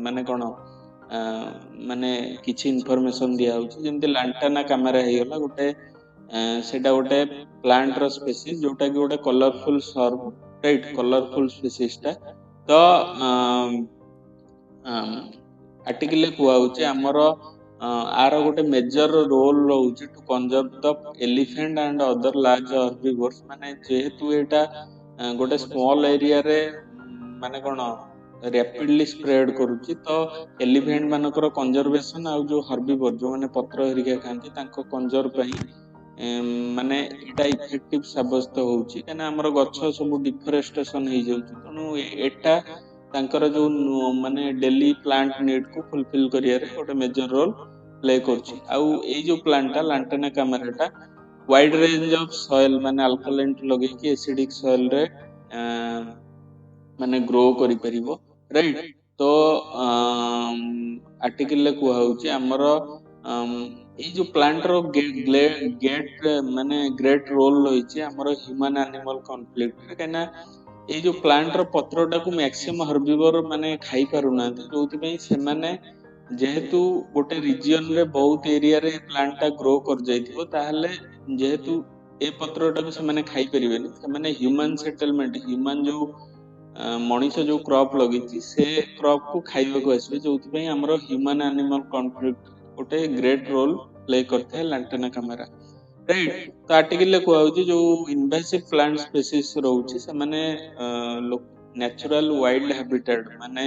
माने कोन माने किछि इंफॉर्मेशन दिया होछि जेमति लांटाना कैमरा हे गला गोटे सेटा गोटे प्लांट रो स्पेसीज जोटा कि गोटे कलरफुल सर्व राइट कलरफुल स्पेसीज टा तो आर्टिकल कुआ होची हमर आर गोटे मेजर रोल रोचे to conserve the elephant and other large herbivores माने जेहेतु एटा गोटे स्मॉल एरिया रे माने कोन रैपिडली स्प्रेड करूची तो एलिफेंट मानकर कंजर्वेशन आ जो हर्बिवोर जो माने पत्र हरिका खांती तांको कंजर्व पई माने एटा इफेक्टिव साब्यस्त होउची कना हमर गछ सब डिफरेस्टेशन हो जाउची तनु एटा तांकर जो माने डेली प्लांट नीड को फुलफिल करिया रे गोटे मेजर रोल प्ले करची आउ ए जो प्लांटा लांटेना कैमेराटा वाइड रेंज ऑफ सॉइल माने अल्कलाइन लगे कि एसिडिक सॉइल रे माने ग्रो करि परिबो राइट तो आर्टिकल ले कुआ होची हमर ए जो प्लांट रो गेट माने ग्रेट रोल होईची हमर ह्यूमन एनिमल कॉन्फ्लिक्ट कना ए जो प्लांट रो पत्रोटा को मैक्सिमम हर्बिवर माने खाई पारुना जोथि पई से माने जेहेतु गोटे रीजन रे बहुत एरिया रे प्लांटा ग्रो कर जाइथिबो ताहले जेहेतु ए पत्रोटा को से माने खाई परिबेनी से माने ह्यूमन सेटलमेंट ह्यूमन जो मनीष जो क्रॉप लगी से क्रॉप को खाइबा को आसबे जोथि पई हमरो ह्यूमन एनिमल कॉन्फ्लिक्ट गोटे ग्रेट रोल प्ले करथे लांटेना कैमेरा राइट तो आर्टिकल को आउची जो इन्वेसिव प्लांट स्पीसीज रहउची से माने नेचुरल वाइल्ड हैबिटेट माने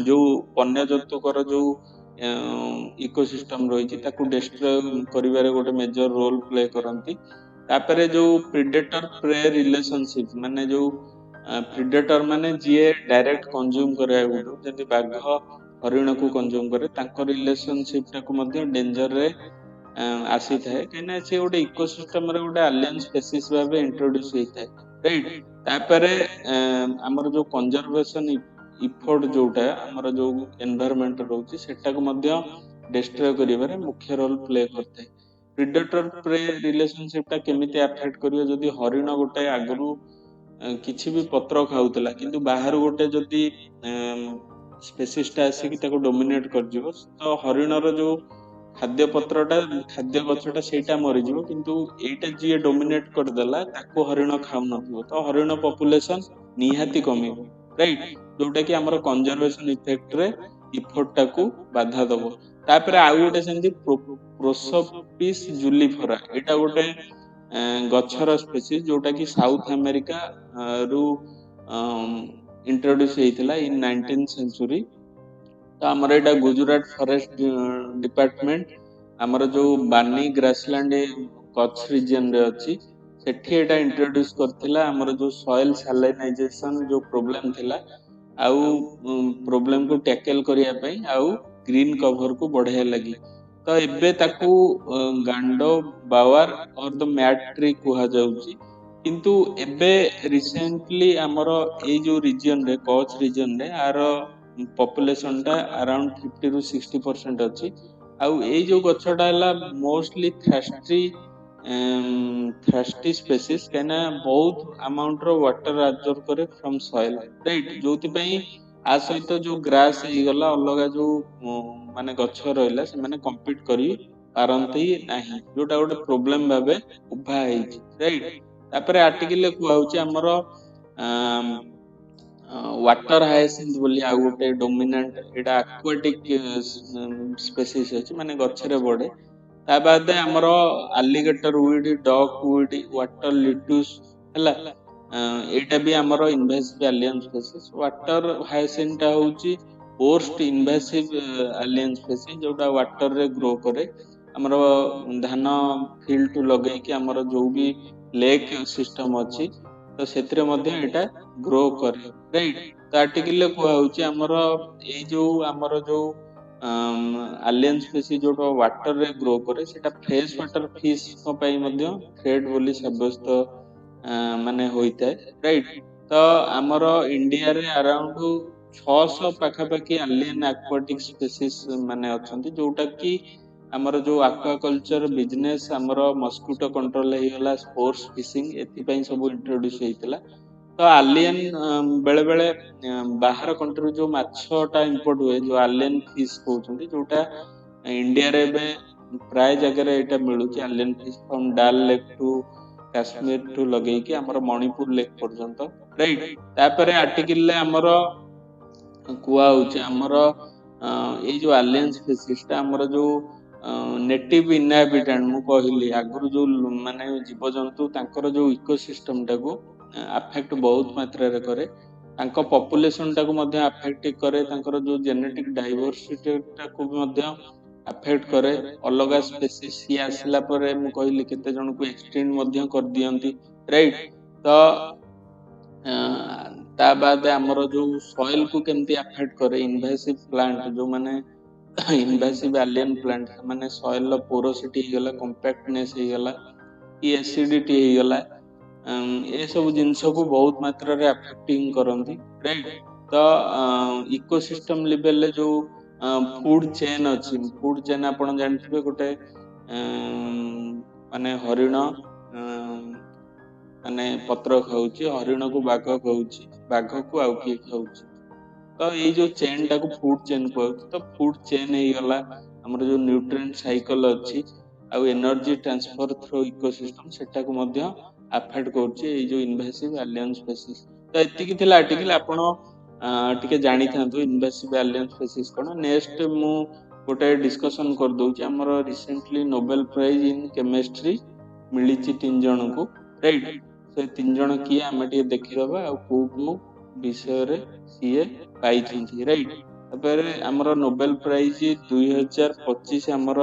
जो वन्य जंतु कर जो इकोसिस्टम रही ताकू डिस्ट्रॉय करिवारे गोटे मेजर रोल प्ले करंती तापरे जो प्रेडेटर प्रे रिलेशनशिप माने जो प्रेडेटर माने जे डायरेक्ट कंज्यूम करे गुडो जति बाघ हरिण को कंज्यूम करे तांको रिलेशनशिप टाको मध्ये डेंजर रे आसी थाए कने से गोटे इकोसिस्टम रे गोटे एलियन स्पीसीज भाबे इंट्रोड्यूस होई थाए राइट तापरे हमर जो कंजर्वेशन इफोर्ट जोटा हमर जो एनवायरनमेंट रहउची सेटा को मध्ये डिस्ट्रॉय करिवारे मुख्य रोल प्ले करते प्रेडेटर प्रे रिलेशनशिप टा केमिति अफेक्ट करियो जदी हरिण गोटे आगरु किछि भी पत्र खाउतला किंतु बाहर गोटे जदी स्पेसीज टा आसी कि ताको डोमिनेट कर जिवो तो हरिण रो जो खाद्य पत्रटा खाद्य गछटा सेटा मरि जिवो किंतु एटा जे डोमिनेट कर देला ताको हरिण खाउ नथिवो तो हरिण पॉपुलेशन निहाती कमिवो राइट जोटा कि हमर कंजर्वेशन इफेक्ट रे इफोर्ट टाको बाधा दबो तापरे आ गोटे सेंती प्रोसोपिस जुलिफेरा एटा गोटे गछर स्पीसीज जोटा कि साउथ अमेरिका रु इंट्रोड्यूस हेइथिला इन 19th सेंचुरी तो हमर एटा गुजरात फॉरेस्ट डिपार्टमेंट हमर जो बानी ग्रासलैंड कच्छ रीजन रे अछि सेठी एटा इंट्रोड्यूस करथिला हमर जो सॉइल सैलिनाइजेशन जो प्रॉब्लम थिला आउ प्रॉब्लम को टैकल करिया पई आउ ग्रीन कवर को बढ़ाया लगी तो एबे ताकू गांडो बावर और द मैट ट्री कुहा जाउची किंतु एबे रिसेंटली हमर ए जो रीजन रे कच्छ रीजन रे आर पॉपुलेशन टा अराउंड 50 to 60% अछि आउ ए जो गछटा हला मोस्टली थ्रस्टी स्पीसीज केना बहुत अमाउंट रो वाटर एब्जॉर्ब करे फ्रॉम सॉइल राइट जोति पई आ सहित जो ग्रास हे गला अलगा जो माने गछ रहला से माने कम्पीट करी पारंती नाही जोटा गोटे प्रॉब्लम भाबे उभा हेछि राइट तापरे आर्टिकल को होउची हमर वाटर हायसिंथ बोली आ गोटे डोमिनेंट एटा एक्वाटिक स्पीसीज अछि माने गछरे बडे ता बाद हमर alligator weed dog weed water lettuce हला एटा भी हमर invasive alien species water hyacinth ता होउची पोस्ट इन्वेसिव एलियन स्पीसीज जोटा वाटर रे ग्रो करे हमर धान फील्ड टू लगे कि हमर जो भी लेक सिस्टम अछि तो सेतरे मध्ये एटा ग्रो करे राइट तो आर्टिकल को होउची हमर जो एलियन स्पीसीज जो वाटर रे ग्रो करे सेटा फ्रेश वाटर फिश को पई मध्ये थ्रेड बोली साब्यस्त माने होइता राइट तो हमर इंडिया रे अराउंड 600 पाखा पाखी एलियन एक्वाटिक स्पीसीज माने अछंती जोटा कि हमर जो एक्वाकल्चर बिजनेस हमर मस्किटो कंट्रोल हे गला स्पोर्ट्स फिशिंग एथि पई सब इंट्रोड्यूस हेइतला तो एलियन बेले बेले बाहर कंट्री जो माछटा इंपोर्ट हुए जो एलियन फिश कहउछंती जोटा इंडिया रे बे प्राय जगह एटा मिलुची एलियन फिश फ्रॉम डाल लेक टू काश्मीर टू लगेकी हमर मणिपुर लेक पर्यंत राइट तापर आर्टिकल ले हमर कुआ होची हमर ए जो एलियन स्पीसीज ता हमर जो नेटिव इनहैबिटेंट मु कहली आगुरु जो माने जीव जंतु तांकर जो इकोसिस्टम टाको अफेक्ट बहुत मात्रा रे करे तांको पॉपुलेशन टाको मध्ये अफेक्ट करे तांकर जो जेनेटिक डाइवर्सिटी टाको मध्ये अफेक्ट करे अलग स्पीसीज सी आसला परे मु कहली केते जन को एक्सटेंड मध्ये कर दियंती राइट तो ता बाद हमर जो सॉइल को केमती अफेक्ट करे इन्वेसिव प्लांट जो माने इन्वेसिव एलियन प्लांट माने सॉइल लो पोरोसिटी हो गला कॉम्पैक्टनेस हो गला कि एसिडिटी हो गला ए सब जिंस को बहुत मात्रा रे अफेक्टिंग करंती राइट तो इकोसिस्टम लेवल ले जो फूड चेन अछि फूड चेन आपण जानथिबे गोटे माने हरिण माने पत्र खाऊची हरिण को बाघ खाऊची बाघ को आउ किए खाऊची तो ये जो चेन टा को फूड चेन कहूची तो फूड चेन हे गला हमर जो न्यूट्रिएंट साइकिल अछि आ एनर्जी ट्रांसफर थ्रू इकोसिस्टम सेटा को मध्ये अफेक्ट करछि ए जो इन्वेसिव एलियन स्पीसीज तो एति कि थिला आर्टिकल आपण टिके जानि थांतु इन्वेसिव एलियन स्पीसीज कोन नेक्स्ट मु गोटे डिस्कशन कर दोची हमर recently Nobel prize in chemistry मिलिछि तीन जन को राइट से तीन जन किए आमे टिके देखि दबा आ को विषय रे सीए पाइछंती राइट तापर हमर नोबेल प्राइज 2025 हमर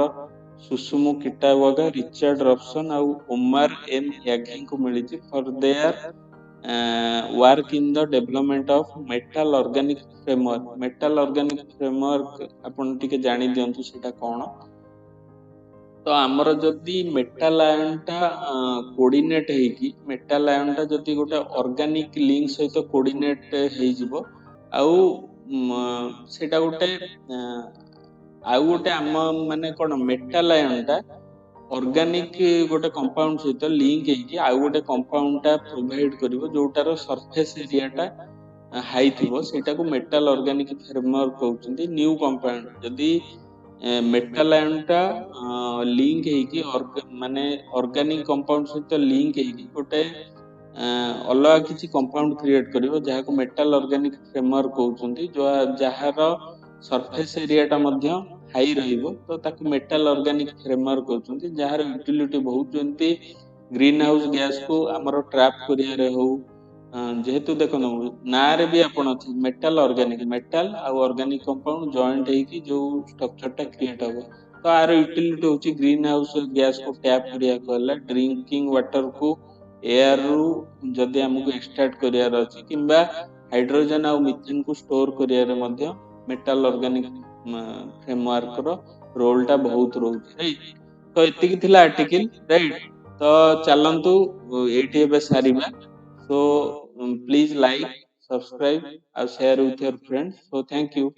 सुसुमु किटावागा रिचर्ड रॉबसन और ओमार एम यागी को मिली for their work in the development of metal organic framework आपण टिके जानि दियंतु सेटा कोन तो आमर जदि मेटाल आयन टा कोऑर्डिनेट हेकी मेटाल आयन टा जदि गोटे ऑर्गेनिक लिंक सहित कोऑर्डिनेट हे जिवो आउ सेटा गोटे आउ गोटे आम माने कोन मेटाल आयन टा ऑर्गेनिक गोटे कंपाउंड सहित लिंक हेकी आउ गोटे कंपाउंड टा प्रोवाइड करिवो जोटार सरफेस एरिया टा हाई थिवो सेटा को मेटाल ऑर्गेनिक फ्रेमवर्क कहउचंदी न्यू कंपाउंड जदि मेटाल आयन टा लिंक हेकी माने ऑर्गेनिक कंपाउंड सहित लिंक हेकी गोटे अलग किसी कंपाउंड क्रिएट करिवो जहा को मेटाल ऑर्गेनिक फ्रेमवर्क कहउचंदी जो जहार सरफेस एरिया टा मध्ये हाई रहिबो तो ताकू मेटाल ऑर्गेनिक फ्रेमवर्क कहउचंदी जहार यूटिलिटी बहुत जंती ग्रीन हाउस गैस को हमर ट्रैप करिया रे हो जेहेतु देखो ना रे भी आपण अछि मेटाल ऑर्गेनिक मेटाल आ ऑर्गेनिक कंपाउंड जॉइंट हेकी जो स्ट्रक्चर टा क्रिएट हो तो आर यूटिलिटी होची ग्रीन हाउस गैस को टैप करिया कहला ड्रिंकिंग वाटर को एयर रु जदि हमको एक्सट्रैक्ट करिया रे अछि किबा हाइड्रोजन आ मीथेन को स्टोर करिया रे मध्ये मेटाल ऑर्गेनिक फ्रेमवर्क रो रोल टा बहुत रहउची राइट तो एति कि थिला आर्टिकल राइट तो चलंतु एठी एबे सारिबा so please like subscribe and share with your friends so thank you